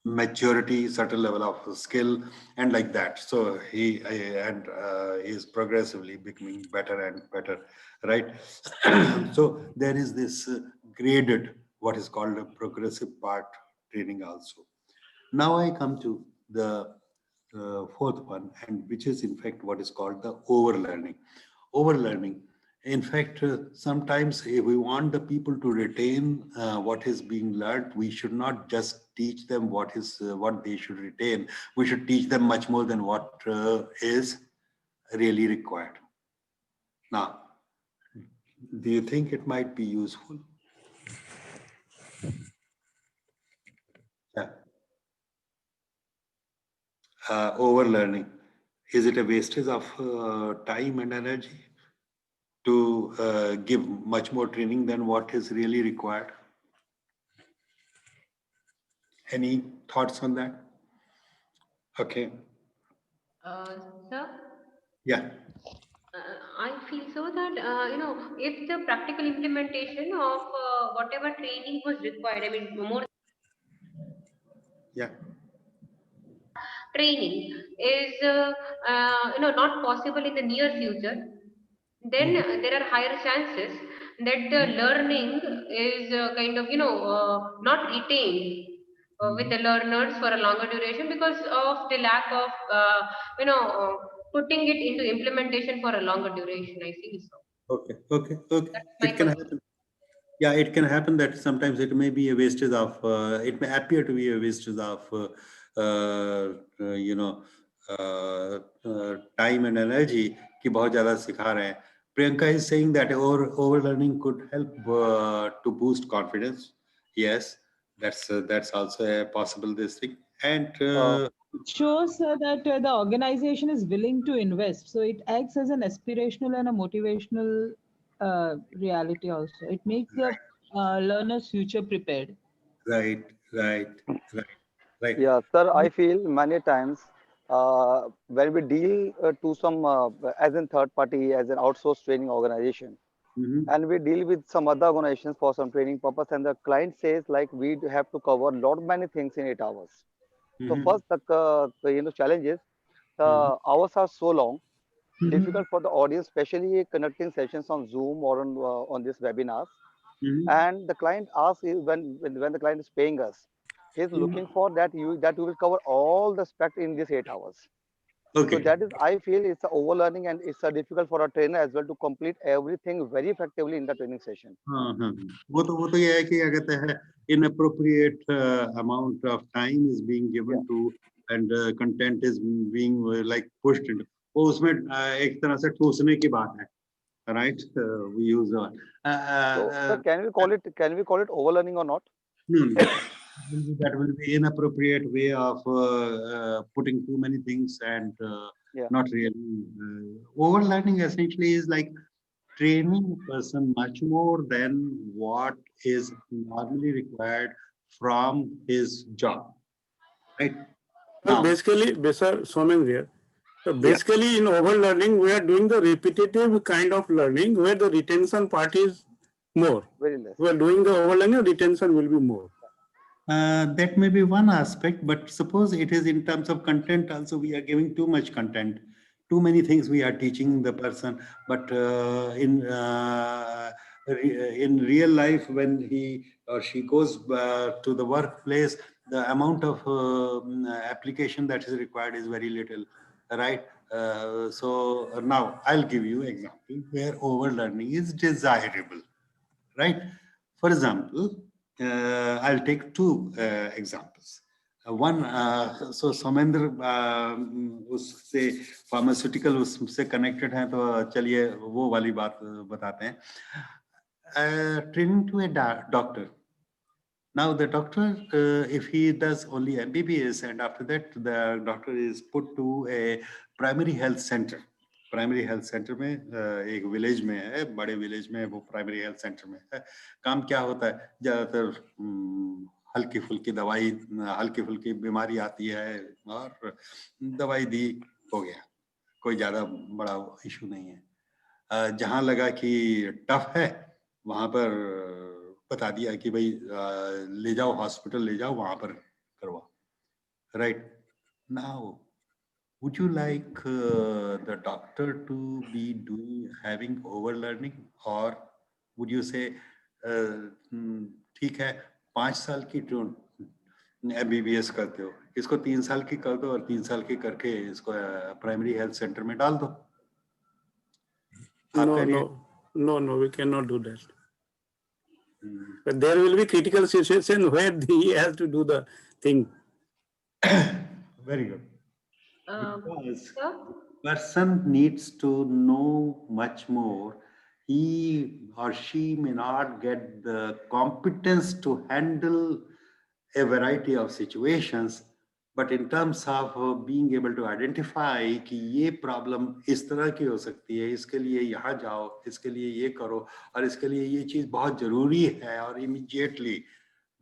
maturity, certain level of skill, and like that. So he is progressively becoming better and better, right? So there is this graded, what is called a progressive part training also. Now I come to the fourth one, and which is in fact what is called the overlearning. Overlearning. In fact, sometimes if we want the people to retain what is being learned, we should not just teach them what they should retain. We should teach them much more than what is really required. Now, do you think it might be useful? Yeah. Overlearning. Is it a wastage of time and energy to give much more training than what is really required? Any thoughts on that? Okay. Sir? Yeah. I feel so that, if the practical implementation of whatever training was required, I mean, more Yeah. training is, not possible in the near future, then there are higher chances that the learning is not retained with the learners for a longer duration because of the lack of, putting it into implementation for a longer duration. I feel so. Okay. My It can happen. Yeah, it can happen that sometimes it may be a wastage of, it may appear to be a wastage of, time and energy कि बहुत ज़्यादा सिखा रहे हैं. Priyanka is saying that overlearning could help to boost confidence. Yes, that's also a possible this thing. And It shows that the organization is willing to invest. So it acts as an aspirational and a motivational reality also. It makes the learners future prepared. Right. Yeah, sir, I feel many times when we deal to some, as in third party, as an outsourced training organization, and we deal with some other organizations for some training purpose, and the client says like we have to cover lot many things in 8 hours. So first, the challenge is the hours are so long, difficult for the audience, especially conducting sessions on Zoom or on this webinars. And the client asks when the client is paying us, he's looking for that you will cover all the aspect in these 8 hours. Okay. So that is, I feel it's a overlearning, and it's difficult for a trainer as well to complete everything very effectively in the training session. वो तो ये है कि क्या कहते हैं, inappropriate amount of time is being given to, and content is being like pushed into. वो उसमें एक तरह से ठूसने की बात है, right? We use So, sir, can we call it overlearning or not? No, that will be inappropriate way of putting too many things and not really. Overlearning essentially is like training a person much more than what is normally required from his job, right? Well, basically, Somen here. So basically, in overlearning, we are doing the repetitive kind of learning where the retention part is more. Very less. We are doing the overlearning, retention will be more. That may be one aspect, but suppose it is in terms of content also, we are giving too much content, too many things we are teaching the person, but in real life, when he or she goes to the workplace, the amount of application that is required is very little, right? So now I'll give you an example where overlearning is desirable, right? For example, I'll take two examples. One, so Somendra उससे pharmaceutical उससे connected हैं, तो चलिए वो वाली बात बताते हैं. Training to a doctor. Now the doctor, if he does only MBBS, and after that the doctor is put to a primary health center. Primary health centre में एक विलेज में है, बड़े विलेज में वो प्राइमरी हेल्थ सेंटर में है. काम क्या होता है, ज्यादातर हल्की फुल्की दवाई, हल्की फुल्की बीमारी आती है और दवाई दी, हो गया, कोई ज्यादा बड़ा इशू नहीं है. जहां लगा कि टफ है वहां पर बता दिया कि भाई ले जाओ हॉस्पिटल, ले जाओ वहां पर करवाओ, right? Now would you like the doctor to be having overlearning, or would you say ठीक है 5 साल की MBBS करते हो, इसको 3 साल की कर दो और 3 साल की करके इसको प्राइमरी हेल्थ सेंटर में डाल दो? No, we cannot do that. But there will be critical situation where he has to do the thing. Very good. Because person needs to know much more. He or she may not get the competence to handle a variety of situations, but in terms of being able to identify कि ये problem इस तरह की हो सकती है, इसके लिए यहाँ जाओ, इसके लिए ये करो, और इसके लिए ये चीज बहुत जरूरी है, और immediately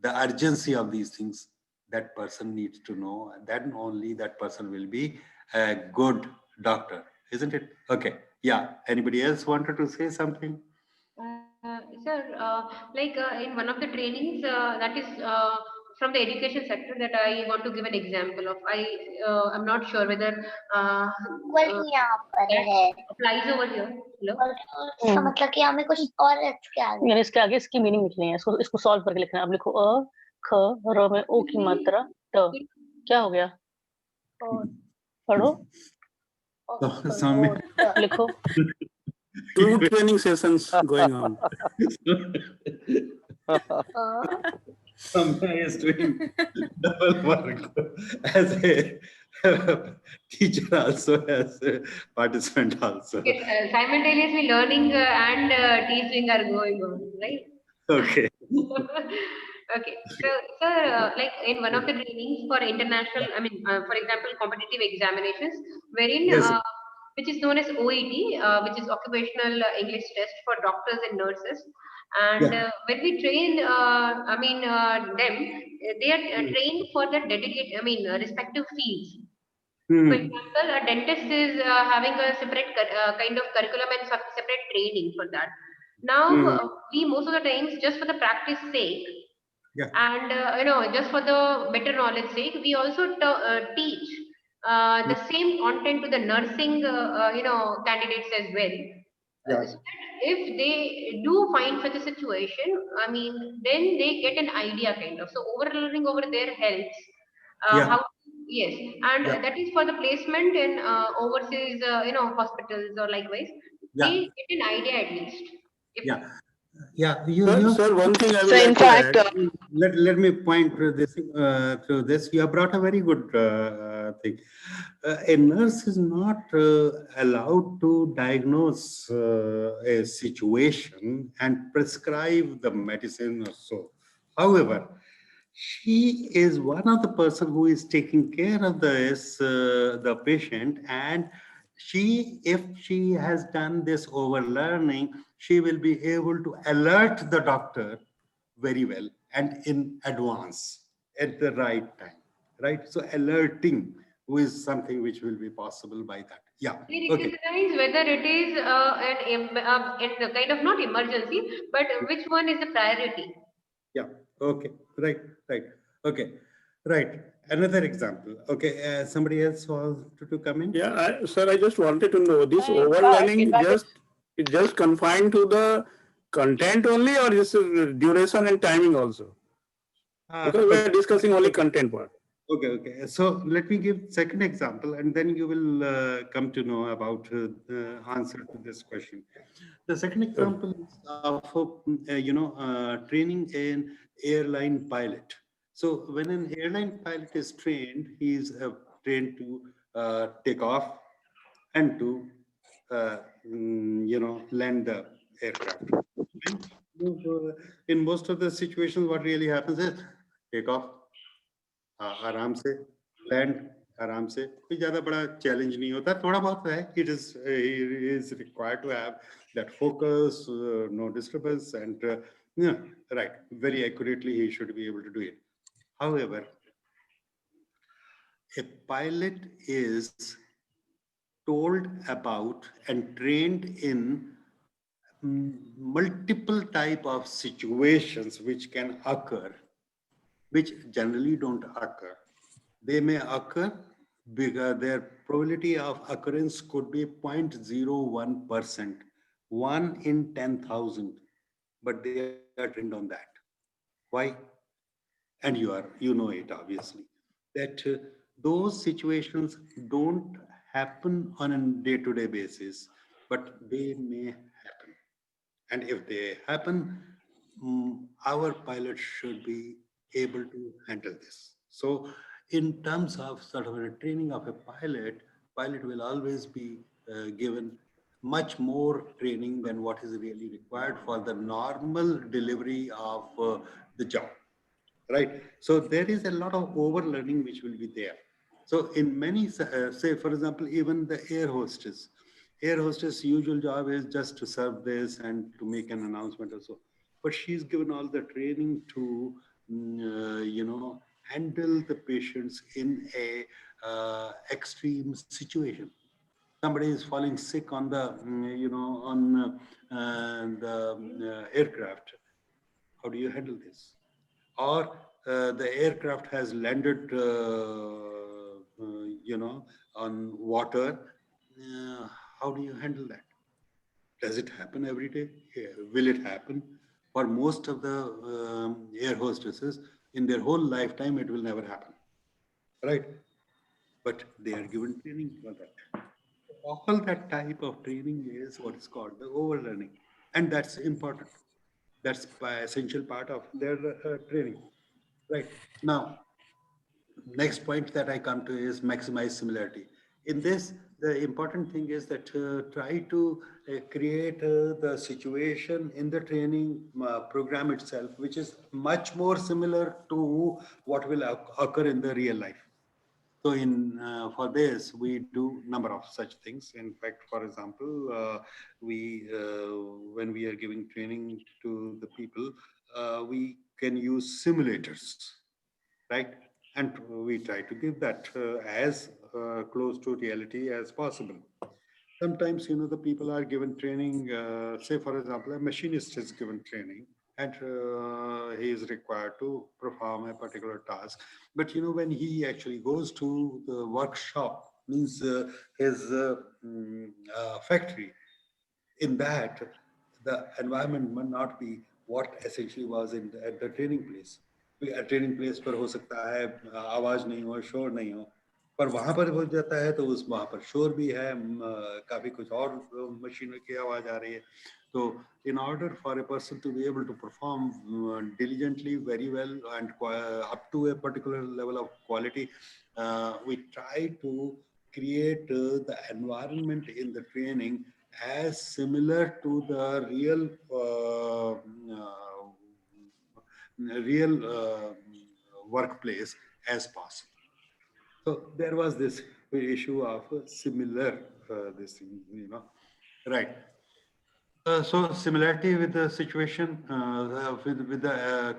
the urgency of these things that person needs to know, and then only that person will be a good doctor, isn't it? Okay, yeah. Anybody else wanted to say something? Sir, like in one of the trainings that is from the education sector that I want to give an example of. I'm not sure whether that applies over here. इसका मतलब कि हमें कुछ और इसके आगे, यानी इसके आगे इसकी मीनिंग लिखनी है, इसको सॉल्व करके लिखना है. अब लिखो अ ख र में ओ की मात्रा ट, क्या हो गया? पढ़ो, लिखो. Two training sessions going on. Somebody is doing double work as a teacher also, as a participant also. Yes, simultaneously learning and teaching are going on, right? Okay. Okay. So, sir, like in one of the trainings for international, for example, competitive examinations, wherein which is known as OET, which is Occupational English Test for doctors and nurses. And when we train, them, they are trained for the dedicated, respective fields. For example, a dentist is having a separate kind of curriculum and separate training for that. Now, we most of the times, just for the practice sake, and just for the better knowledge sake, we also teach the same content to the nursing, candidates as well. So that if they do find such a situation, then they get an idea kind of. So overlearning over there helps how to Yes, and Yeah. that is for the placement in overseas, hospitals or likewise. Yeah. They get an idea at least. Yeah. Yeah. Sir, one thing I would So in like to fact, add. Let me point to this through this. You have brought a very good thing. A nurse is not allowed to diagnose a situation and prescribe the medicine or so. However, she is one of the person who is taking care of the patient, and if she has done this over learning, she will be able to alert the doctor very well and in advance at the right time, right? So alerting is something which will be possible by that. Yeah. We Okay. recognize whether it is in kind of not emergency, but which one is the priority. Yeah. Okay. Right. Right. Okay. Right. Another example. Okay. Somebody else wants to come in? Yeah, sir, I just wanted to know this overlearning just confined to the content only, or is duration and timing also? Because we are discussing only content part. Okay, okay. So let me give second example, and then you will come to know about the answer to this question. The second example is of training an airline pilot. So when an airline pilot is trained, he is trained to take off and to land the aircraft. In most of the situations, what really happens is take off, आराम से land आराम से कोई ज्यादा बड़ा challenge नहीं होता थोड़ा बहुत है it is required to have that focus no disturbance and right very accurately he should be able to do it. However, a pilot is told about and trained in multiple type of situations which can occur, which generally don't occur. They may occur because their probability of occurrence could be 0.01%, 1 in 10,000, but they are trained on that. Why? And you know it obviously, that those situations don't happen on a day-to-day basis, but they may happen. And if they happen, our pilots should be able to handle this. So in terms of sort of a training of a pilot will always be given much more training than what is really required for the normal delivery of the job, right? So there is a lot of over-learning which will be there. So in many, say for example, even the air hostess usual job is just to serve this and to make an announcement or so. But she's given all the training to, handle the patients in a extreme situation. Somebody is falling sick on the, the aircraft. How do you handle this? Or the aircraft has landed, on water. How do you handle that? Does it happen every day? Yeah. Will it happen? For most of the air hostesses, in their whole lifetime, it will never happen, right? But they are given training for that. All that type of training is what is called the overlearning, and that's important. That's an essential part of their training, right? Now, next point that I come to is maximize similarity. In this, the important thing is that try to create the situation in the training program itself, which is much more similar to what will occur in the real life. So for this, we do number of such things. In fact, for example, when we are giving training to the people, we can use simulators, right? And we try to give that as close to reality as possible. Sometimes, the people are given training, say, for example, a machinist is given training and he is required to perform a particular task. But, when he actually goes to the workshop, means his factory, in that, the environment might not be what essentially was at the training place. A training place पर हो सकता है आवाज नहीं हो, शोर नहीं हो, पर वहां पर हो जाता है तो उस वहां पर शोर भी है, काफी कुछ और मशीनों की आवाज आ रही है. So in order for a person to be able to perform diligently very well and up to a particular level of quality, we try to create the environment in the training as similar to the real workplace as possible. So there was this issue of similar this thing, right? So similarity with the situation, with the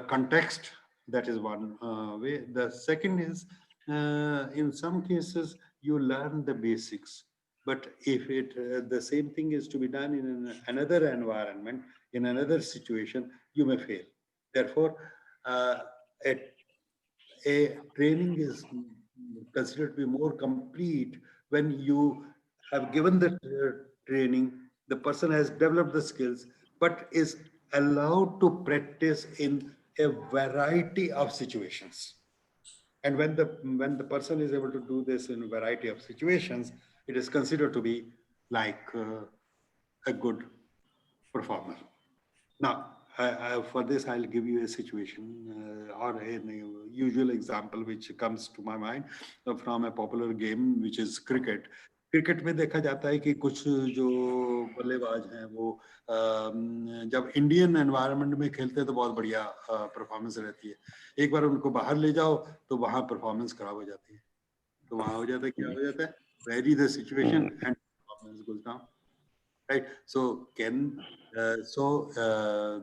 context, that is one way. The second is, in some cases, you learn the basics, but if the same thing is to be done in another environment, in another situation, you may fail. Therefore, a training is considered to be more complete when you have given the training, the person has developed the skills, but is allowed to practice in a variety of situations. And when the person is able to do this in a variety of situations, it is considered to be like a good performer. Now, for this, I'll give you a situation or a usual example which comes to my mind from a popular game, which is cricket. Cricket में देखा जाता है कि कुछ जो बल्लेबाज हैं वो जब इंडियन एनवायरनमेंट में खेलते हैं तो बहुत बढ़िया परफॉर्मेंस रहती है. एक बार उनको बाहर ले जाओ तो वहाँ परफॉर्मेंस खराब हो जाती है. तो वहाँ हो जाता है, क्या हो जाता है, very the situation and performance goes down. Right. So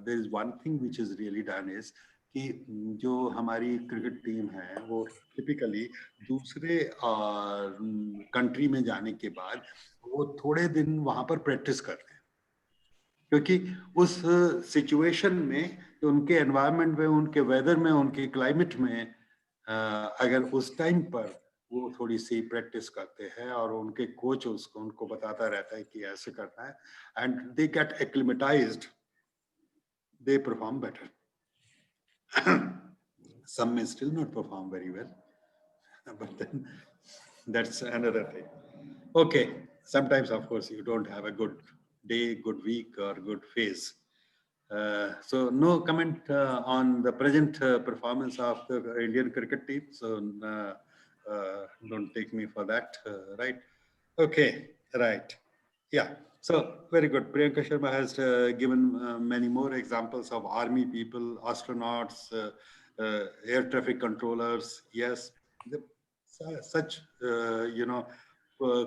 there is one thing which is really done is कि जो हमारी क्रिकेट टीम है वो टिपिकली दूसरे कंट्री में जाने के बाद वो थोड़े दिन वहां पर प्रैक्टिस करते हैं, क्योंकि उस सिचुएशन में, उनके एनवायरनमेंट में, उनके वेदर में, उनके क्लाइमेट में अगर उस टाइम पर वो थोड़ी सी प्रैक्टिस करते हैं और उनके कोच उनको बताता रहता है कि ऐसे करना है, and they get acclimatised, they perform better. Some may still not perform very well, but then that's another thing. Okay, sometimes of course you don't have a good day, good week, or good phase. So no comment on the present performance of the Indian cricket team. So don't take me for that, right? Okay, right. Yeah. So very good. Priyanka Sharma has given many more examples of army people, astronauts, air traffic controllers. Yes, such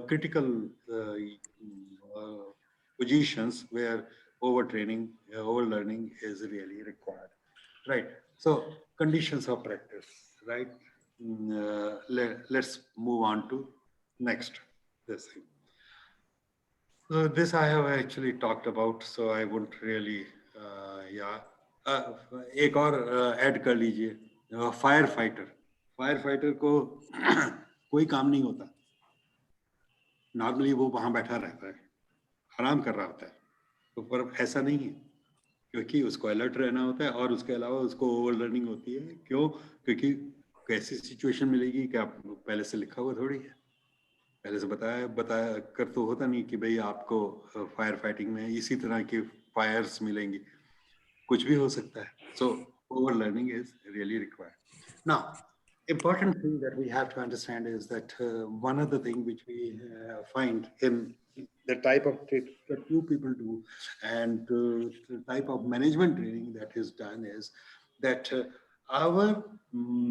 critical positions where overtraining, overlearning is really required, right? So conditions of practice, right? Let's move on to next this thing. So this I have actually talked about, so I wouldn't really, एक और add कर लीजिए, fire fighter को कोई काम नहीं होता, normally वो वहां बैठा रहता है, आराम कर रहा होता है. तो पर ऐसा नहीं है, क्योंकि उसको अलर्ट रहना होता है और उसके अलावा उसको ओवर लर्निंग होती है. क्यों? क्योंकि कैसी सिचुएशन मिलेगी कि आप पहले से लिखा हुआ थोड़ी है, पहले से बताया कर तो होता नहीं कि भाई आपको फायर फाइटिंग में इसी तरह के फायर्स मिलेंगी, कुछ भी हो सकता है. So over learning is really required. Now important thing that we have to understand is that one of the thing which we find in the type of that you people do and the type of management training that is done is that our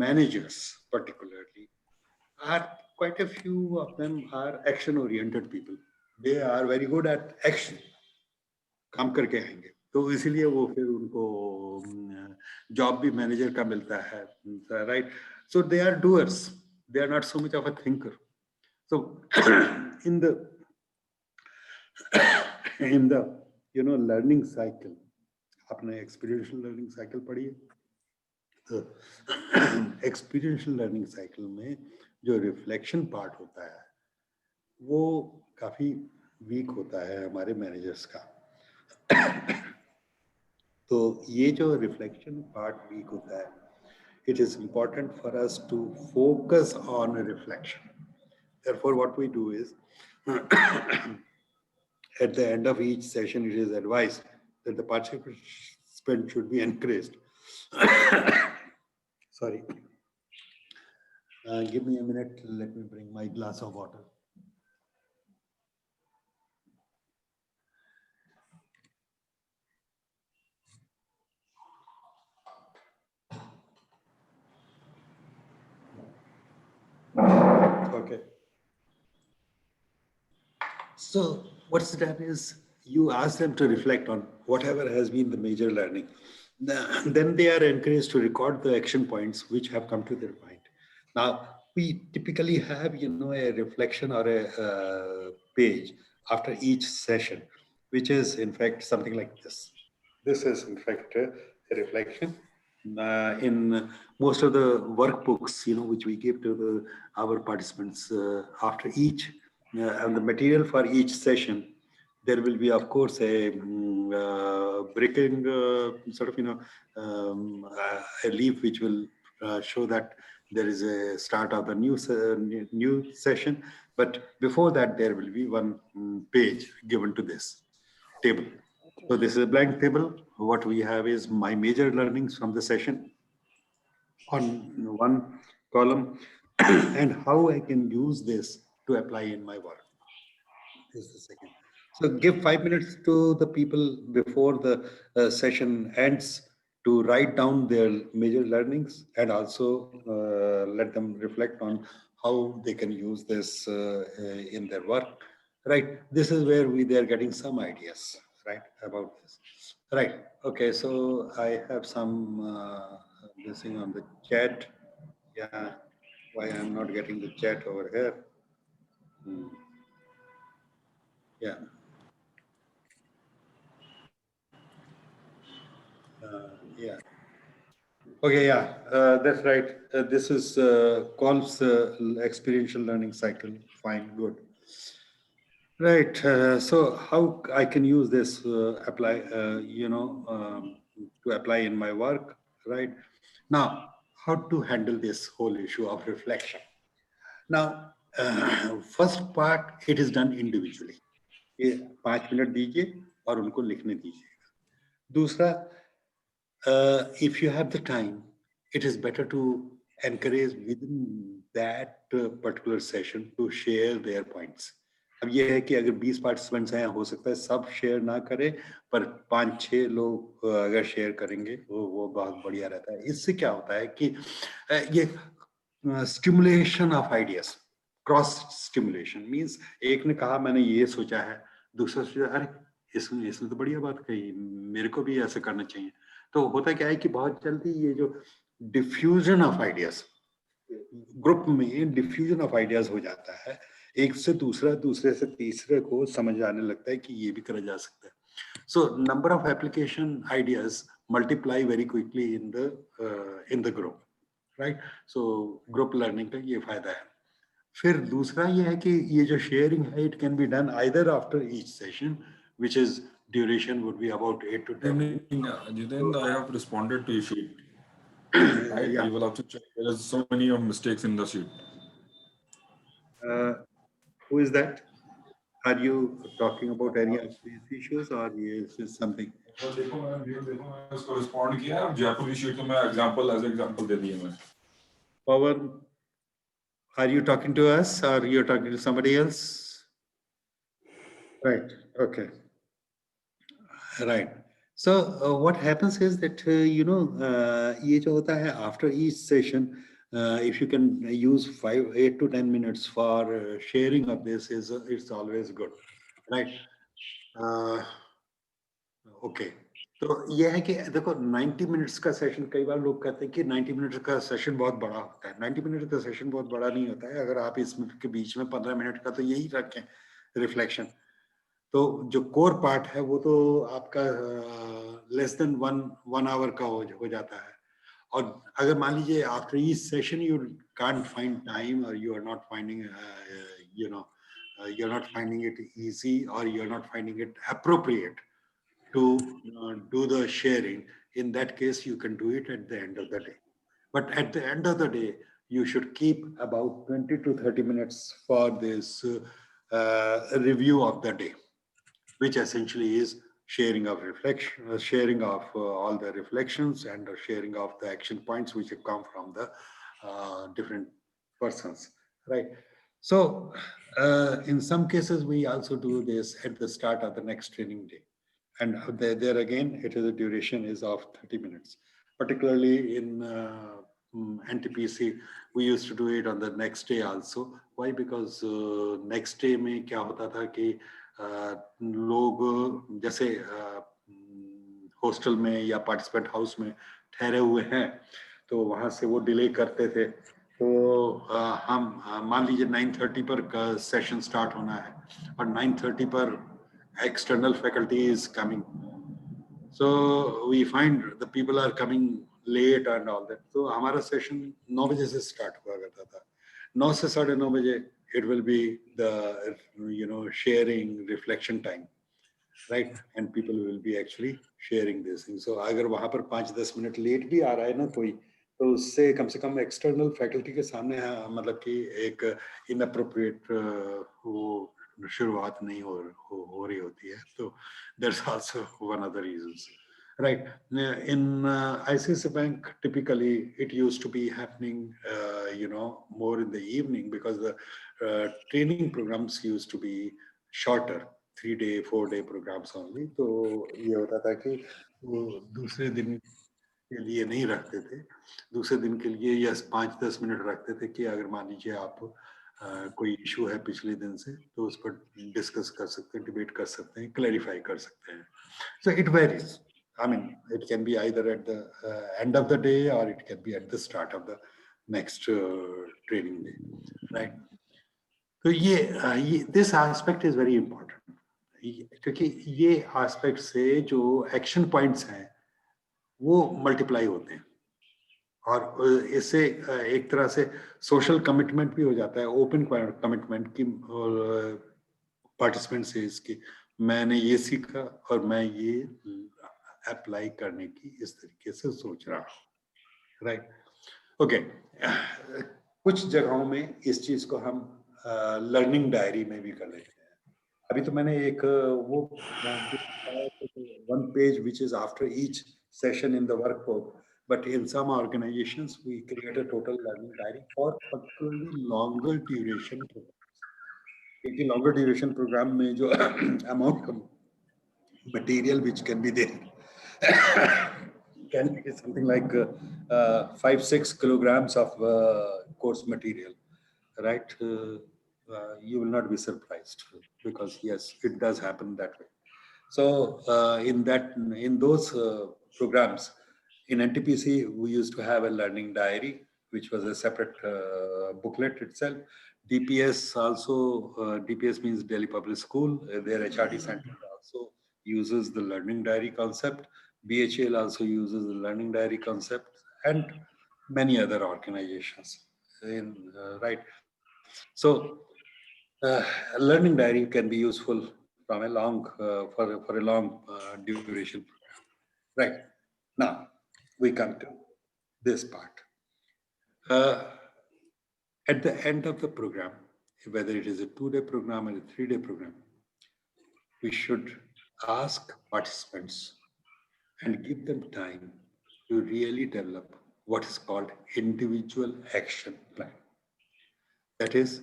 managers particularly are quite a few of them are action oriented people. They are very good at action, काम करके आएंगे, तो इसीलिए वो फिर उनको job भी manager का मिलता है, right? So they are doers. They are not so much of a thinker. So in the learning cycle, आपने experiential learning cycle पढ़ी है? तो experiential learning cycle में जो reflection part होता है, वो काफी weak होता है हमारे managers का. तो ये जो reflection part weak होता है, it is important for us to focus on a reflection. Therefore, what we do is, at the end of each session, it is advised that the participant should be encouraged. Sorry. Give me a minute. Let me bring my glass of water. Okay. So what's done is you ask them to reflect on whatever has been the major learning. Then they are encouraged to record the action points which have come to their mind. Now, we typically have, a reflection or a page after each session, which is in fact something like this. This is in fact a reflection. In most of the workbooks, which we give to our participants after each, and the material for each session, there will be, of course, a breaking sort of, a leaf which will show that there is a start of a new session. But before that, there will be one page given to this table. So this is a blank table. What we have is my major learnings from the session on one column and how I can use this to apply in my work. This is the second. So give 5 minutes to the people before the session ends to write down their major learnings and also let them reflect on how they can use this in their work. Right. This is where they're getting some ideas, right, about this. Right. Okay. So I have some this thing on the chat. Yeah. Why I'm not getting the chat over here? Yeah. Yeah. Okay, yeah, that's right. This is Colb's experiential learning cycle. Fine, good. Right. So how I can use this to apply in my work, right? Now, how to handle this whole issue of reflection? Now, first part, it is done individually. 5 minute दीजिए और उनको लिखने दीजिएगा. दूसरा, if you have the time, it is better to encourage within that particular session to share their points. अब ये है कि अगर 20 पार्टिसिपेंट्स हैं, हो सकता है सब शेयर ना करें, पर 5-6 लोग अगर शेयर करेंगे वो बहुत बढ़िया रहता है. इससे क्या होता है कि ये stimulation of ideas, cross stimulation means एक ने कहा मैंने ये सोचा है, दूसरा सोचा अरे इसने तो बढ़िया बात कही, मेरे को भी ऐसा करना चाहिए. तो होता क्या है कि बहुत जल्दी ये जो डिफ्यूजन ऑफ आइडियाज, ग्रुप में डिफ्यूजन ऑफ आइडियाज हो जाता है, एक से दूसरा, दूसरे से तीसरे को समझ आने लगता है कि ये भी करा जा सकता है. So number of application ideas multiply very quickly in the group, right. So group learning का ये फायदा है. फिर दूसरा ये है कि ये जो शेयरिंग है, it can be done either after each session, which is duration would be about 8 to 10 minutes. Jitendra, I have responded to your sheet. Right? Yeah. You will have to check. There are so many mistakes in the sheet. Who is that? Are you talking about any of these issues or is this something? देखो मैंने इसको respond किया है. जयपुर की sheet को मैं example दे दिए मैंने. Pawan, are you talking to us or you're talking to somebody else? Right. Okay. Right. So what happens is that ये जो होता है after each session, if you can use 8 to 10 minutes for sharing of this, it's always good, right? Okay. तो ये है कि देखो 90 minutes का सेशन, कई बार लोग कहते हैं कि 90 मिनट का सेशन बहुत बड़ा होता है. 90 मिनट का सेशन बहुत बड़ा नहीं होता है. अगर आप इसमें के बीच में 15 मिनट का तो यही रखें रिफ्लेक्शन, तो जो कोर पार्ट है वो तो आपका लेस देन वन आवर का हो जाता है. और अगर मान लीजिए after each session you can't find time और you are not finding you're not finding it easy or you're not finding it appropriate to do the sharing, in that case you can do it at the end of the day. But at the end of the day, you should keep about 20 to 30 minutes for this review of the day, which essentially is sharing of reflection, sharing of all the reflections and sharing of the action points which have come from the different persons, right? So in some cases, we also do this at the start of the next training day. And there again, the duration is of 30 minutes. Particularly in NTPC, we used to do it on the next day also. Why? Because next day में क्या होता था कि लोग जैसे hostel में या participant house में ठहरे हुए हैं, तो वहाँ से वो डिले करते थे. तो हम मान लीजिए 9:30 पर सेशन स्टार्ट होना है और 9:30 पर external faculty is coming. So we find the people are coming late and all that. So हमारा सेशन 9 बजे से स्टार्ट हुआ करता था. 9 से 9:30 बजे it will be the sharing reflection time, right? And people will be actually sharing this thing. So अगर वहाँ पर 5-10 मिनट लेट भी आ रहा है ना कोई, तो उससे कम से कम एक्सटर्नल फैकल्टी के सामने मतलब कि एक इनअप्रोप्रिएट वो शुरुआत नहीं हो रही होती है. तो there's also one other reasons, right? In ICICI Bank, typically it used to be happening, more in the evening because the training programs used to be shorter, 3-day, 4-day programs only. तो ये होता था कि वो दूसरे दिन के लिए नहीं रखते थे, दूसरे दिन के लिए या 5-10 मिनट रखते थे कि अगर मान लीजिए आप कोई इशू है पिछले दिन से, तो उस पर डिस्कस कर सकते हैं, डिबेट कर सकते हैं, क्लैरिफाई कर सकते हैं. So it varies. I mean, it can be either at the end of the day or it can be at the start of the next training day, right? So this aspect is very important. क्योंकि ये aspect से जो action points हैं, वो multiply होते हैं. और इससे एक तरह से सोशल कमिटमेंट भी हो जाता है, ओपन कमिटमेंट की पार्टिसिपेंट से इसकी मैंने ये सीखा और मैं ये अप्लाई करने की इस तरीके से सोच रहा हूँ, राइट? ओके, कुछ जगहों में इस चीज को हम लर्निंग डायरी में भी कर लेते हैं. अभी तो मैंने एक वो 1 page which is after each session in the workbook. But in some organizations, we create a total learning diary for particularly longer duration programs. क्योंकि longer duration program में जो amount of material which can be there can be something like 5-6 kilograms of course material, right? You will not be surprised because yes, it does happen that way. So in those programs. In NTPC, we used to have a learning diary, which was a separate booklet itself. DPS also, DPS means Delhi Public School. Their HRD center also uses the learning diary concept. BHL also uses the learning diary concept, and many other organizations. Right. So, a learning diary can be useful from a long for a long duration program. Right. Now, we come to this part. At the end of the program, whether it is a 2-day program or a 3-day program, we should ask participants and give them time to really develop what is called individual action plan. That is,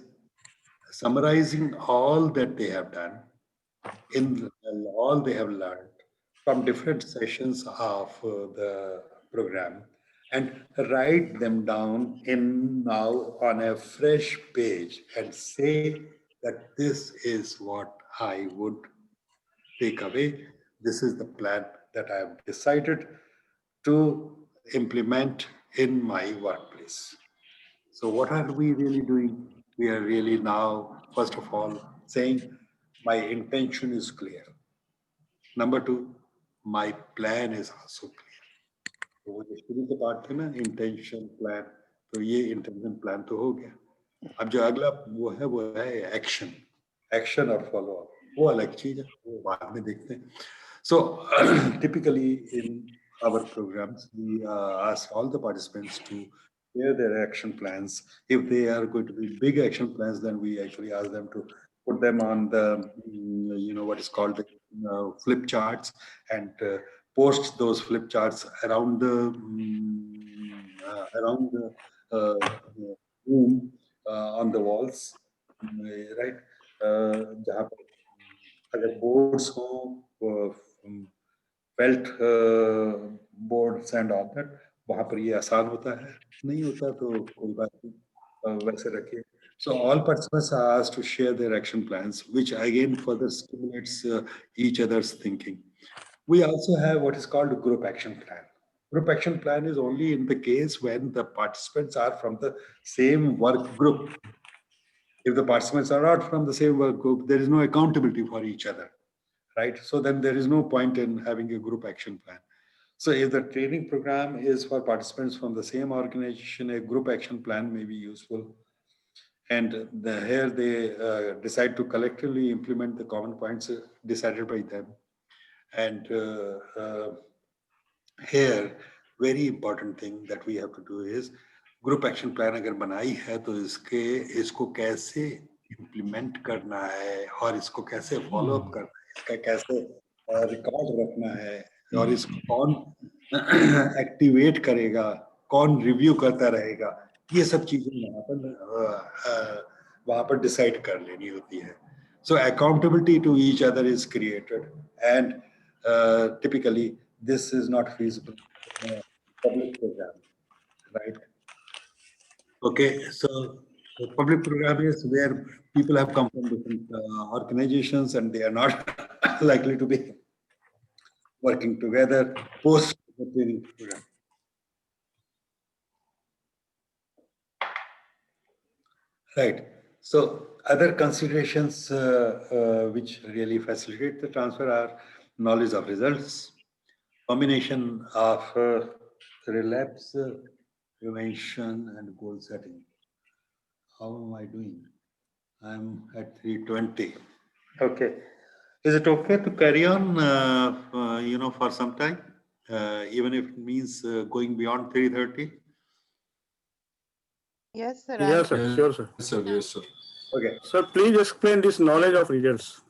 summarizing all that they have done, in all they have learned from different sessions of the program, and write them down now on a fresh page and say that this is what I would take away. This is the plan that I have decided to implement in my workplace. So what are we really doing? We are really now, first of all, saying my intention is clear. Number 2, my plan is also clear. तो वो जो शुरू के part थे ना, intention plan, तो ये intention plan तो हो गया. अब जो अगला वो है एक्शन और फॉलो अप, वो अलग चीज है, वो बाद में देखते हैं. So typically in our programs, we ask all the participants to share their action plans. If they are going to be big action plans, then we actually ask them to put them on the, what is called the flip charts, and post those flip charts around the room, on the walls, right? जहाँ पर अगर boards हो, felt boards and all that, वहाँ पर ये आसान होता है. नहीं होता तो कोई बात नहीं, वैसे रखिए. So all participants are asked to share their action plans, which again further stimulates each other's thinking. We also have what is called a group action plan. Group action plan is only in the case when the participants are from the same work group. If the participants are not from the same work group, there is no accountability for each other, right? So then there is no point in having a group action plan. So if the training program is for participants from the same organization, a group action plan may be useful. And here they decide to collectively implement the common points decided by them. And here, very important thing that we have to do is group action plan अगर बनाई है तो इसको कैसे implement करना है और इसको कैसे follow up करना है, इसका कैसे record रखना है और इसको कौन activate करेगा, कौन review करता रहेगा, ये सब चीजें वहाँ पर decide कर लेनी होती है. So accountability to each other is created, and typically this is not feasible in a public program, right? Okay, so the public program is where people have come from different organizations and they are not likely to be working together post the training program. Right. So other considerations which really facilitate the transfer are knowledge of results, combination of relapse prevention and goal setting. How am I doing? I'm at 3:20. Okay. Is it okay to carry on, for some time, even if it means going beyond 3:30? Yes, sir. Yes, sir. Sure, sir. Yes, sir. Yes, sir. Okay. Sir, please explain this knowledge of results.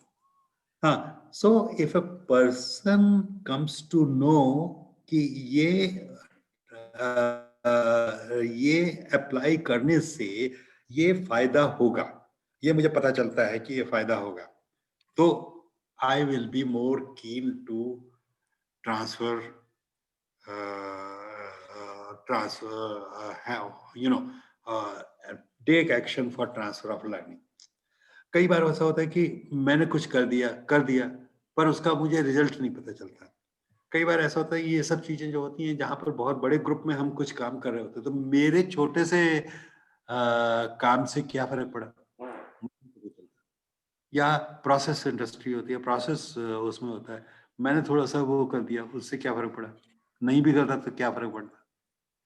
So if a person comes to know कि ये apply करने से ये फायदा होगा, ये मुझे पता चलता है कि ये फायदा होगा, तो I will be more keen to take action for transfer of learning. कई बार ऐसा होता है कि मैंने कुछ कर दिया पर उसका मुझे रिजल्ट नहीं पता चलता. कई बार ऐसा होता है कि ये सब चीजें जो होती हैं जहां पर बहुत बड़े ग्रुप में हम कुछ काम कर रहे होते हैं तो मेरे छोटे से काम से क्या फर्क पड़ा, या प्रोसेस इंडस्ट्री होती है, प्रोसेस उसमें होता है, मैंने थोड़ा सा वो कर दिया उससे क्या फर्क पड़ा, नहीं भी करता तो क्या फर्क पड़ता,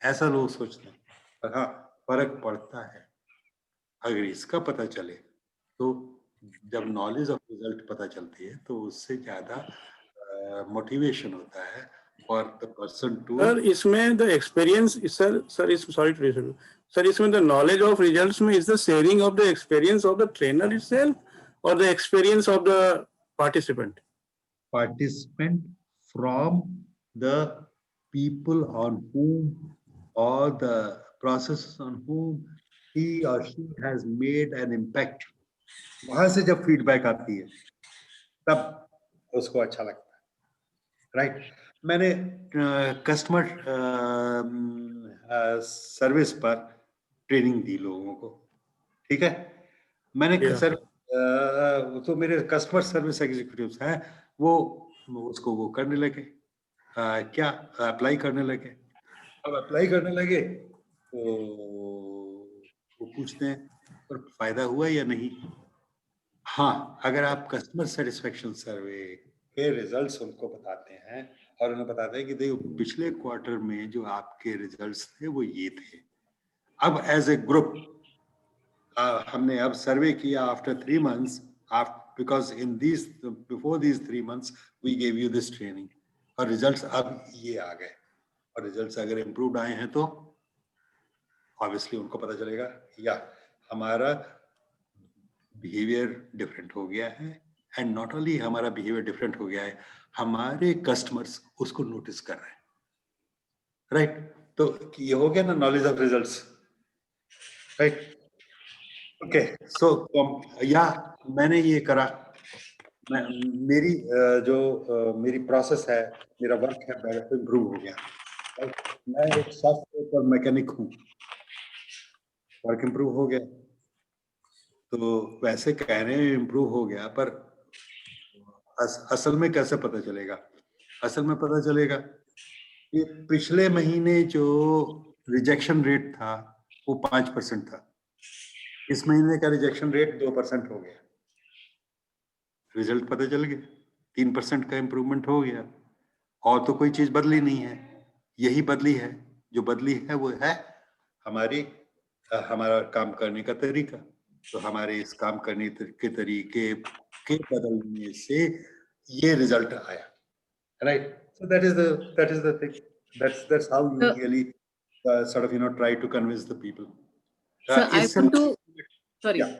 ऐसा लोग सोचते हैं. पर हाँ, फर्क पड़ता है अगर इसका पता चले. तो जब नॉलेज ऑफ रिजल्ट पता चलती है तो उससे ज्यादा मोटिवेशन होता है for the person too. Sir इसमें the experience sir is sorry to interrupt sir, इसमें द नॉलेज ऑफ रिजल्ट्स में is the sharing of the experience of the trainer itself और the experience of the participant from the people on whom or the processes on whom he or she has made an impact. वहां से जब feedback आती है तब उसको अच्छा लगता है, राइट? मैंने कस्टमर सर्विस पर ट्रेनिंग दी लोगों को, ठीक है? मैंने तो मेरे कस्टमर सर्विस एग्जीक्यूटिव्स हैं, वो उसको वो करने लगे, क्या अप्लाई करने लगे. अब अप्लाई करने लगे तो वो पूछते हैं पर फायदा हुआ या नहीं. हाँ, अगर आप कस्टमर सेटिस्फेक्शन सर्वे के रिजल्ट्स उनको बताते हैं और उन्हें बताते हैं कि देखो पिछले क्वार्टर में जो आपके रिजल्ट्स थे वो ये थे, अब एज ए ग्रुप हमने अब सर्वे किया after 3 months, because in this before these 3 months we gave you this training और रिजल्ट्स अब ये आ गए, और रिजल्ट्स अगर इम्प्रूव्ड आए हैं तो ऑब्वियसली उनको पता चलेगा या हमारा बिहेवियर डिफरेंट हो गया है, एंड नॉट ओनली हमारा बिहेवियर डिफरेंट हो गया है, हमारे कस्टमर्स उसको नोटिस कर रहे हैं, राइट? तो ये हो गया ना knowledge of results, right? Okay, so या मैंने ये करा, मेरी मेरी प्रोसेस है, मेरा वर्क है इम्प्रूव हो गया, right? मैं एक सॉफ्टवेयर पर मैकेनिक हूँ, वर्क इम्प्रूव हो गया, तो वैसे कह रहे हैं इम्प्रूव हो गया, पर असल में कैसे पता चलेगा? असल में पता चलेगा कि पिछले महीने जो रिजेक्शन रेट था वो 5% था, इस महीने का रिजेक्शन रेट 2% हो गया, रिजल्ट पता चल गया, 3% का इम्प्रूवमेंट हो गया, और तो कोई चीज बदली नहीं है, यही बदली है, जो बदली है वो है हमारा काम करने का तरीका। तो हमारे इस काम करने के तरीके के बदलने से ये रिजल्ट आया, right? So that is the thing. That's how you really sort of try to convince the people. So I want to sorry. Yeah.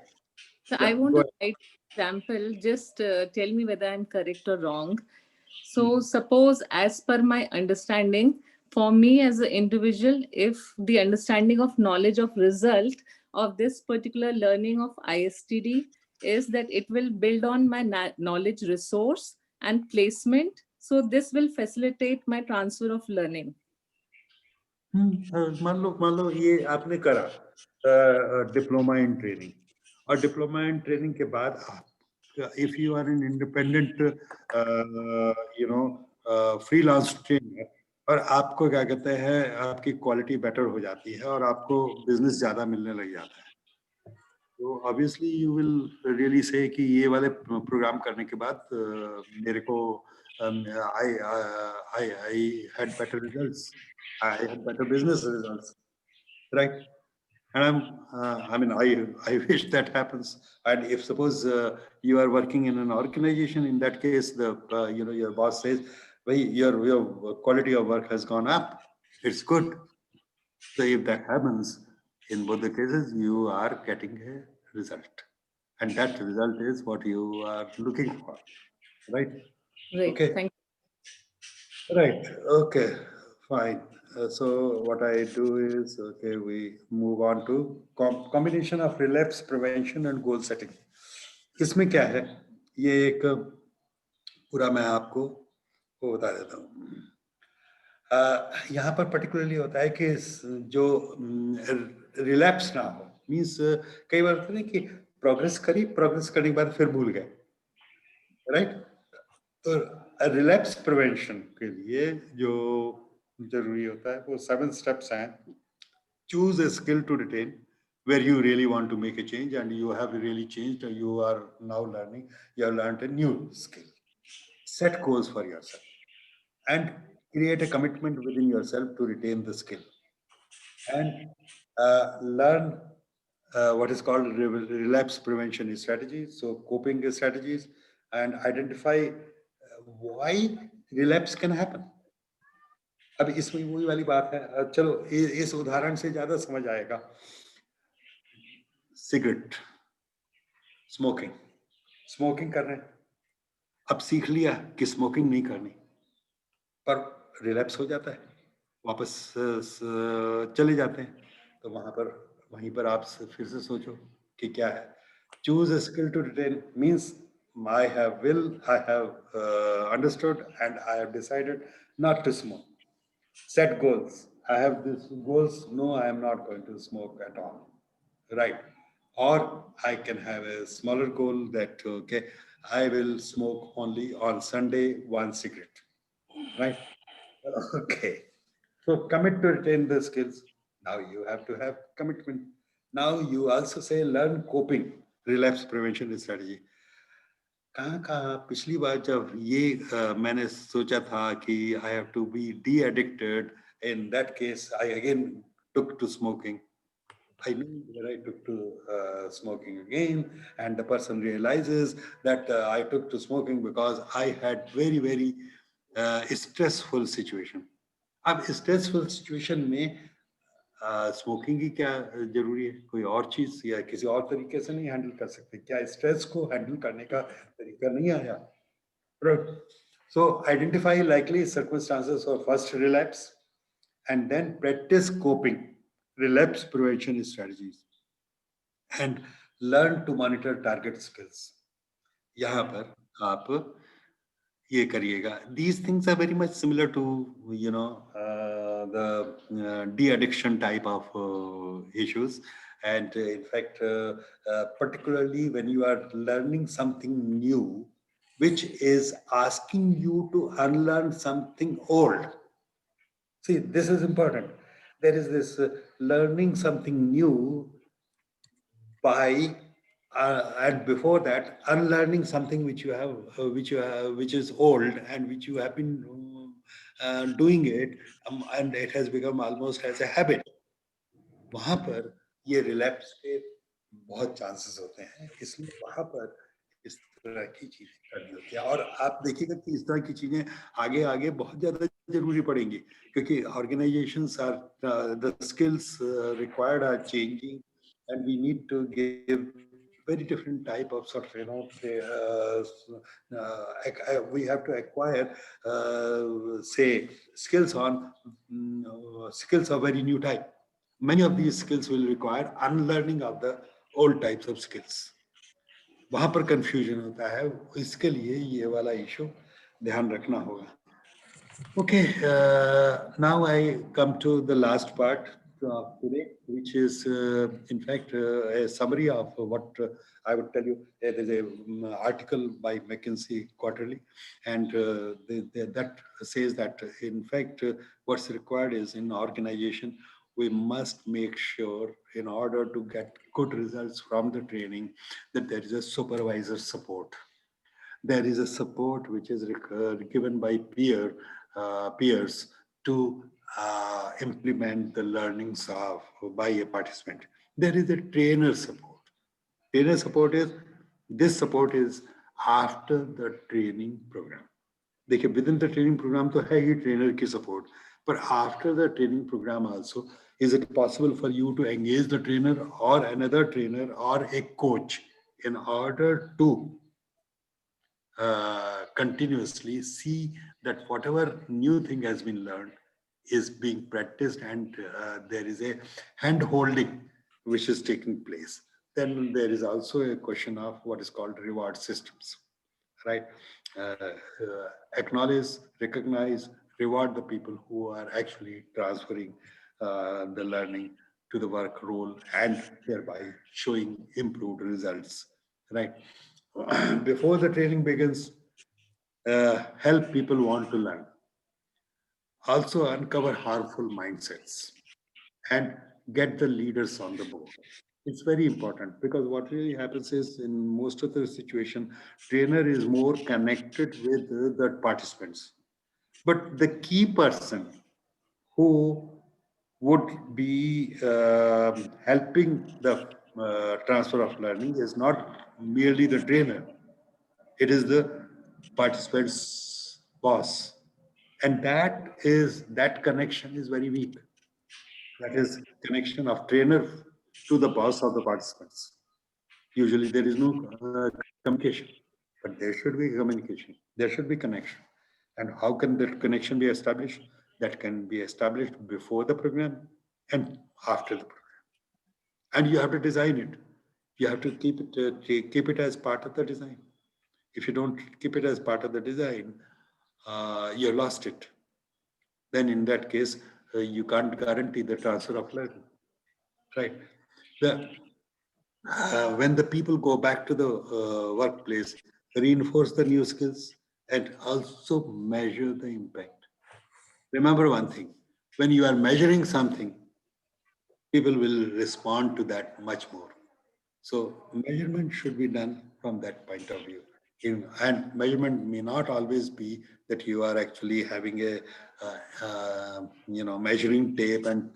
So I want to write example. Just tell me whether I'm correct or wrong. So suppose, as per my understanding, for me as an individual, if the understanding of knowledge of result of this particular learning of ISTD is that it will build on my knowledge resource and placement, so this will facilitate my transfer of learning. मान लो ये आपने करा diploma in training, और diploma in training के बाद if you are an independent freelance trainer, और आपको क्या कहते हैं, आपकी क्वालिटी बेटर हो जाती है और आपको बिजनेस ज्यादा मिलने लग जाता है, तो obviously you will really say कि ये वाले प्रोग्राम करने के बाद मेरे को I had better results, I had better business results, right? And I wish that happens. And if suppose you are working in an organization, in that case, your boss says, well, your quality of work has gone up, it's good. So if that happens, in both the cases, you are getting a result, and that result is what you are looking for, right? Right. Okay. Thank you. Right. Okay. Fine. So what I do is, okay, we move on to combination of relapse prevention and goal setting. इसमें क्या है, ये एक पूरा मैं आपको वो बता देता हूँ। यहाँ पर पर्टिकुलरली होता है कि जो रिलैप्स ना हो, मीन्स कई बार होता है कि प्रोग्रेस करने के बाद फिर भूल गए, राइट? तो रिलैप्स प्रिवेंशन के लिए जो जरूरी होता है वो 7 steps हैं. Choose a skill to retain where you really want to make a change and you have really changed, or you are now learning, you have learned a new skill. Set goals for yourself and create a commitment within yourself to retain the skill, and learn what is called relapse prevention strategies, so coping strategies, and identify why relapse can happen. अब इसमें वही वाली बात है, चलो इस उदाहरण से ज्यादा समझ आएगा. सिगरेट, स्मोकिंग कर रहे हैं, अब सीख लिया कि स्मोकिंग नहीं करनी, पर रिलैप्स हो जाता है, वापस चले जाते हैं, तो वहीं पर आप फिर से सोचो कि क्या है. Choose a skill to retain means I have understood and I have decided not to smoke. Set goals. I have these goals. No, I am not going to smoke at all. Right. Or I can have a smaller goal that, okay, I will smoke only on Sunday 1 cigarette. Right. Okay. So commit to retain the skills. Now you have to have commitment. Now you also say learn coping, relapse prevention strategy. कहाँ पिछली बार जब ये मैंने सोचा था कि I have to be de-addicted, in that case I again took to smoking. I knew that I took to smoking again, and the person realizes that I took to smoking because I had very, very stressful situation. अब stressful situation में smoking की क्या जरूरी है, कोई और चीज या किसी और तरीके से नहीं हैंडल कर सकते क्या, स्ट्रेस को हैंडल करने का तरीका नहीं आया? So identify likely circumstances for first relapse and then practice coping, relapse prevention strategies and learn to monitor target skills. यहाँ पर आप ये करिएगा. These things are very much similar to, you know, the de-addiction type of issues. And in fact, particularly when you are learning something new, which is asking you to unlearn something old. See, this is important. There is this learning something new by and before that unlearning something which you have which is old and which you have been doing it and it has become almost as a habit. वहां पर ये relapse के बहुत chances होते हैं, इसलिए वहां पर इस तरह की चीजें करनी होती है. और आप देखिएगा कि इस तरह की चीजें आगे आगे बहुत ज्यादा जरूरी पड़ेंगी, क्योंकि organisations are the skills required are changing and we need to give very different type of sort of, you know, we have to acquire say skills on skills of very new type. Many of these skills will require unlearning of the old types of skills. वहां पर confusion होता है, इसके लिए ये वाला issue ध्यान रखना होगा. Okay, now I come to the last part today, which is in fact a summary of what I would tell you. There is an article by McKinsey Quarterly, and that says that in fact what's required is in organization, we must make sure in order to get good results from the training that there is a supervisor support. There is a support which is given by peers to implement the learnings of by a participant. There is a trainer support. Trainer support is, this support is after the training program. देखिए, within the training program तो है ही trainer की support, but after the training program also, is it possible for you to engage the trainer or another trainer or a coach in order to continuously see that whatever new thing has been learned is being practiced and there is a hand holding which is taking place. Then there is also a question of what is called reward systems, right? Acknowledge, recognize, reward the people who are actually transferring the learning to the work role and thereby showing improved results, right? Before the training begins, help people want to learn. Also uncover harmful mindsets and get the leaders on the board. It's very important because what really happens is in most of the situation, trainer is more connected with the participants. But the key person who would be helping the transfer of learning is not merely the trainer. It is the participant's boss. And that connection is very weak. That is connection of trainer to the boss of the participants. Usually there is no communication, but there should be communication. There should be connection. And how can that connection be established? That can be established before the program and after the program. And you have to design it. You have to keep it as part of the design. If you don't keep it as part of the design, you lost it. Then in that case, you can't guarantee the transfer of learning, right? When the people go back to the workplace, reinforce the new skills and also measure the impact. Remember one thing, when you are measuring something, people will respond to that much more. So measurement should be done from that point of view. And measurement may not always be that you are actually having a measuring tape and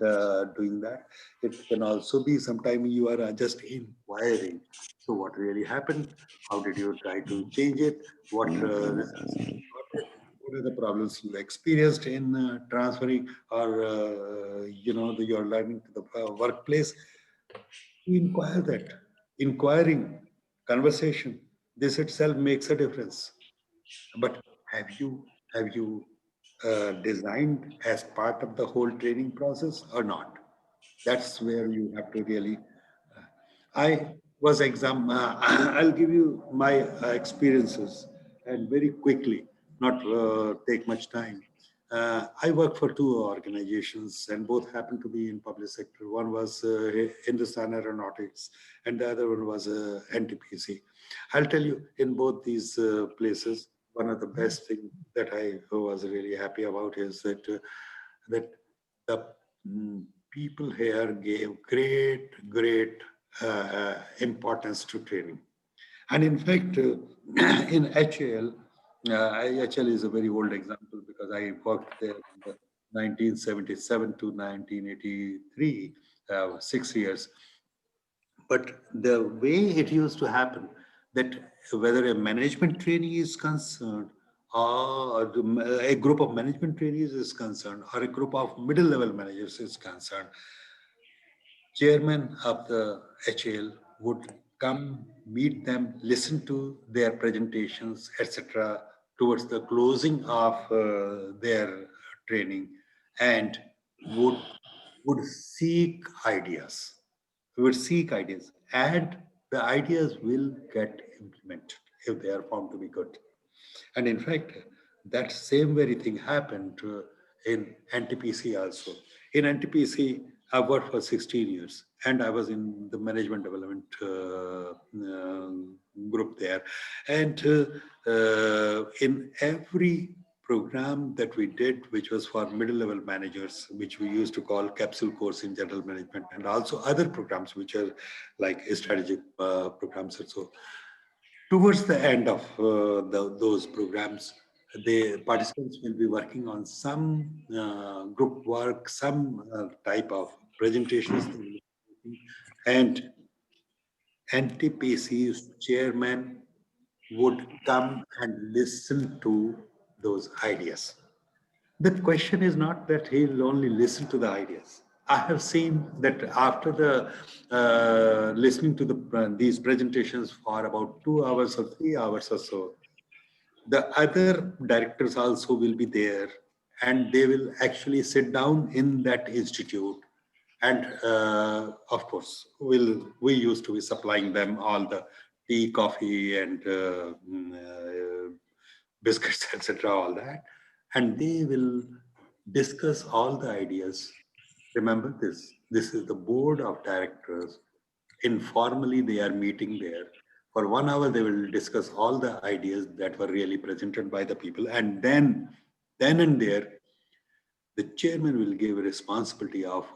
doing that. It can also be sometimes you are just inquiring. So what really happened? How did you try to change it? What results? what are the problems you experienced in transferring or your learning to the workplace. You inquire that. Inquiring, conversation, this itself makes a difference. But have you designed as part of the whole training process or not? That's where you have to really. I'll give you my experiences and very quickly, not take much time. I work for two organizations and both happen to be in public sector. One was Hindustan Aeronautics and the other one was NTPC. I'll tell you, in both these places, one of the best things that I was really happy about is that that the people here gave great importance to training. And in fact, in HAL, HAL is a very old example because I worked there in the 1977 to 1983, 6 years. But the way it used to happen, that whether a management trainee is concerned or a group of management trainees is concerned or a group of middle level managers is concerned, chairman of the HAL would come, meet them, listen to their presentations, etc., towards the closing of their training, and would seek ideas. Would seek ideas, and the ideas will get implemented if they are found to be good. And in fact, that same very thing happened in NTPC also. In NTPC, I worked for 16 years and I was in the management development group there. And in every program that we did, which was for middle level managers, which we used to call capsule course in general management, and also other programs which are like strategic programs and so. Towards the end of those programs, the participants will be working on some group work, some type of presentations, and NTPC's chairman would come and listen to those ideas. The question is not that he'll only listen to the ideas. I have seen that after the listening to these presentations for about 2 hours or 3 hours or so, the other directors also will be there and they will actually sit down in that institute. And of course, we used to be supplying them all the tea, coffee, and biscuits, etc., all that. And they will discuss all the ideas. Remember this is the board of directors. Informally, they are meeting there. For 1 hour, they will discuss all the ideas that were really presented by the people. And then and there, the chairman will give a responsibility of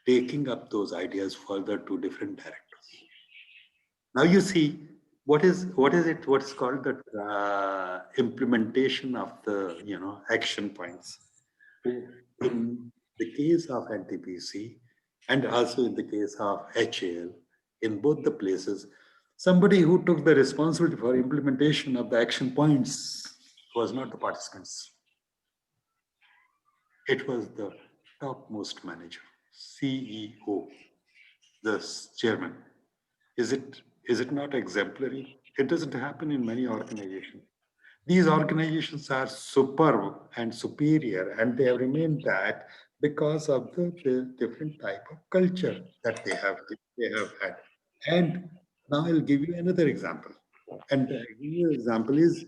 taking up those ideas further to different directors. Now you see, what is called the implementation of the action points. In the case of NTPC and also in the case of HAL, in both the places, somebody who took the responsibility for implementation of the action points was not the participants. It was the topmost manager, CEO, the chairman. Is it not exemplary? It doesn't happen in many organizations. These organizations are superb and superior, and they have remained that because of the different type of culture that they have had. And now I'll give you another example. And the example is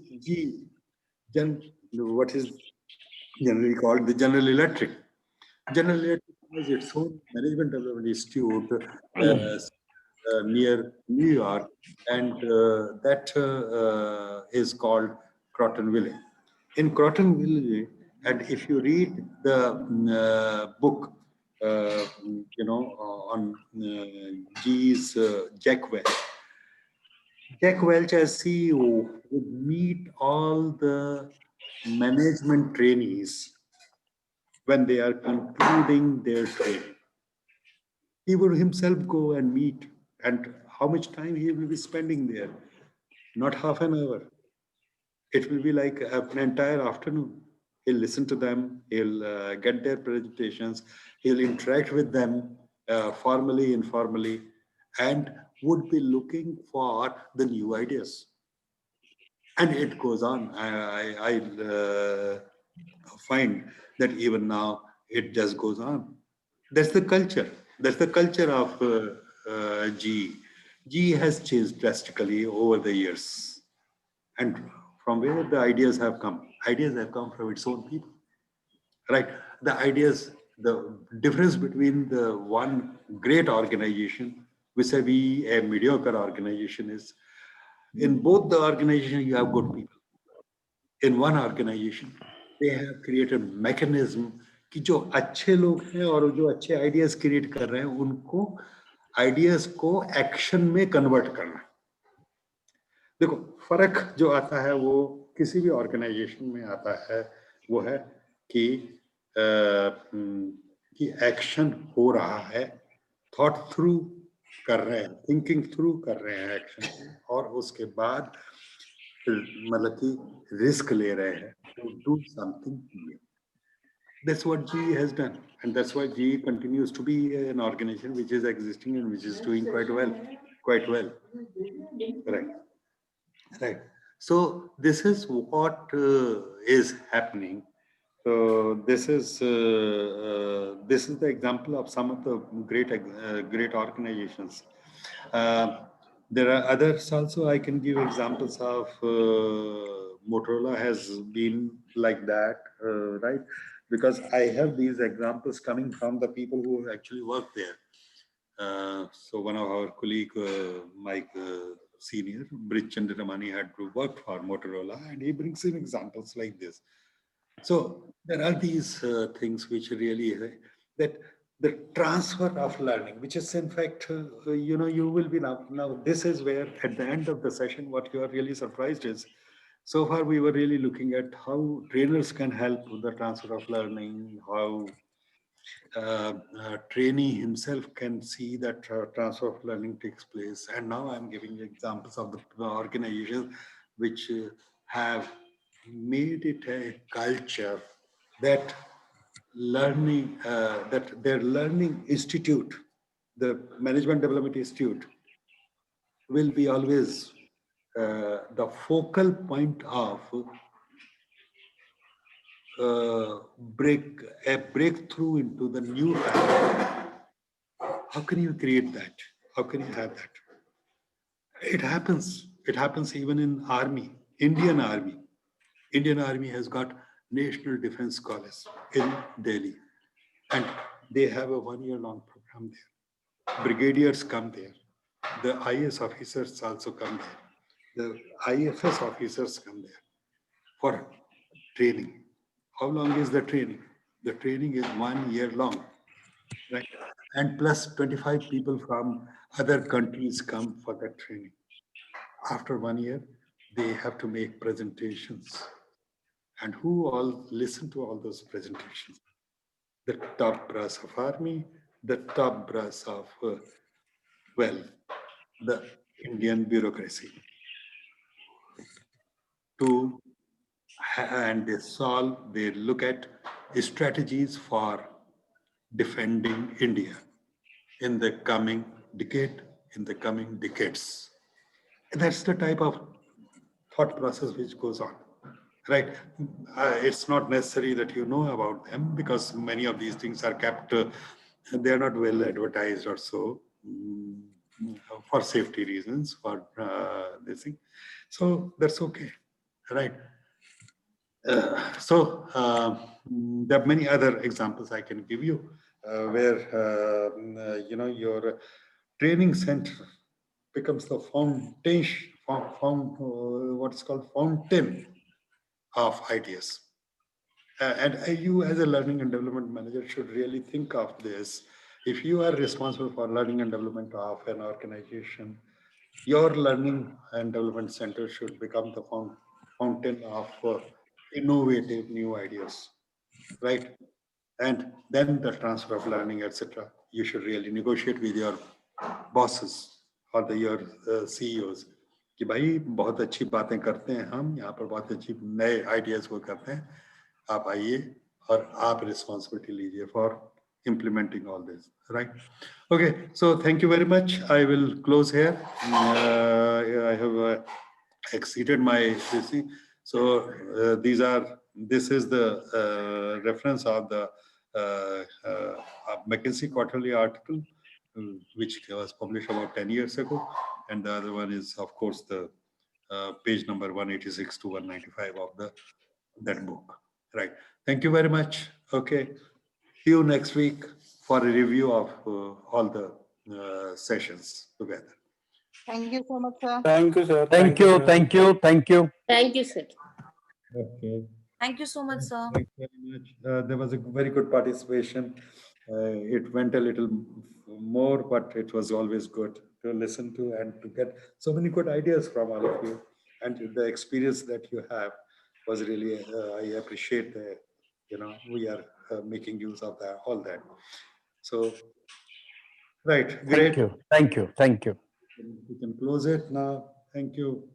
what is generally called the General Electric. General Electric has its own management development institute near New York, and that is called Crotonville. In Crotonville, and if you read the book, on GE's Jack Welch. Jack Welch as CEO would meet all the management trainees when they are concluding their training. He would himself go and meet, and how much time he will be spending there? Not half an hour. It will be like an entire afternoon. He'll listen to them, he'll get their presentations, he'll interact with them formally, informally, and would be looking for the new ideas. And it goes on. I find that even now it just goes on. That's the culture. That's the culture of GE. GE has changed drastically over the years. And from where the ideas have come? Ideas have come from its own people, right? The ideas, the difference between the one great organization vis-a-vis a mediocre organization is, in both the organization you have good people. In one organization, they have created mechanism कि जो अच्छे लोग हैं और जो अच्छे ideas create कर रहे हैं उनको आइडियाज को एक्शन में कन्वर्ट करना. देखो फर्क जो आता है वो किसी भी ऑर्गेनाइजेशन में आता है वो है कि एक्शन हो रहा है, थॉट थ्रू कर रहे हैं, थिंकिंग थ्रू कर रहे हैं एक्शन, और उसके बाद मतलब कि रिस्क ले रहे हैं to do something new. That's what GE has done, and that's why GE continues to be an organization which is existing and which is doing quite well. Right. So this is what is happening. So this is the example of some of the great organizations. There are others also. I can give examples of Motorola has been like that, right? Because I have these examples coming from the people who actually work there. So one of our colleague, Mike Senior, Brij Chandraramani, had worked for Motorola, and he brings in examples like this. So there are these things which really that the transfer of learning, which is in fact, you will be now. This is where at the end of the session, what you are really surprised is, so far we were really looking at how trainers can help with the transfer of learning, how trainee himself can see that transfer of learning takes place. And now I'm giving examples of the organizations which have made it a culture that learning, that their learning institute, the Management Development Institute, will be always the focal point of a breakthrough into the new family. How can you create that? How can you have that? It happens. It happens even in Army, Indian Army. Indian Army has got National Defense College in Delhi, and they have a one-year-long program there. Brigadiers come there. The IS officers also come there. The IFS officers come there for training. How long is the training? The training is 1 year long, right? And plus 25 people from other countries come for that training. After 1 year, they have to make presentations. And who all listen to all those presentations? The top brass of Army, the top brass of, the Indian bureaucracy. And they look at strategies for defending India in the coming decade, in the coming decades. And that's the type of thought process which goes on, right? It's not necessary that you know about them, because many of these things are kept, they are not well advertised or so, for safety reasons, for this thing. So that's okay, right? So there are many other examples I can give you where your training center becomes the foundation, what's called fountain of ideas. And you as a learning and development manager should really think of this. If you are responsible for learning and development of an organization, your learning and development center should become the fountain of innovative new ideas, right? And then the transfer of learning, etc. You should really negotiate with your bosses or your CEOs. कि भाई बहुत अच्छी बातें करते हैं हम यहाँ पर, बहुत अच्छी नए आइडियाज वो करते हैं, आप आइए और आप रिस्पॉन्सिबिलिटी लीजिए for implementing all this, right? Okay, so thank you very much. I will close here. I have exceeded my this thing. So this is the reference of the McKinsey quarterly article, which was published about 10 years ago, and the other one is, of course, the page number 186 to 195 of that book. Right. Thank you very much. Okay. See you next week for a review of all the sessions together. Thank you so much, sir. Thank you, sir. Thank you. Thank you. Thank you. Thank you, sir. Okay. Thank you so much, sir. Thank you very much. There was a very good participation. It went a little more, but it was always good to listen to and to get so many good ideas from all of you. And the experience that you have was really, I appreciate the, we are making use of that, all that. So, right, great. Thank you. Thank you. Thank you. We can close it now. Thank you.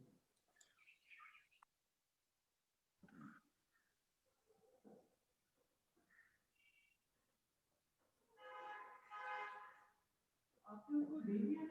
आपको देवी है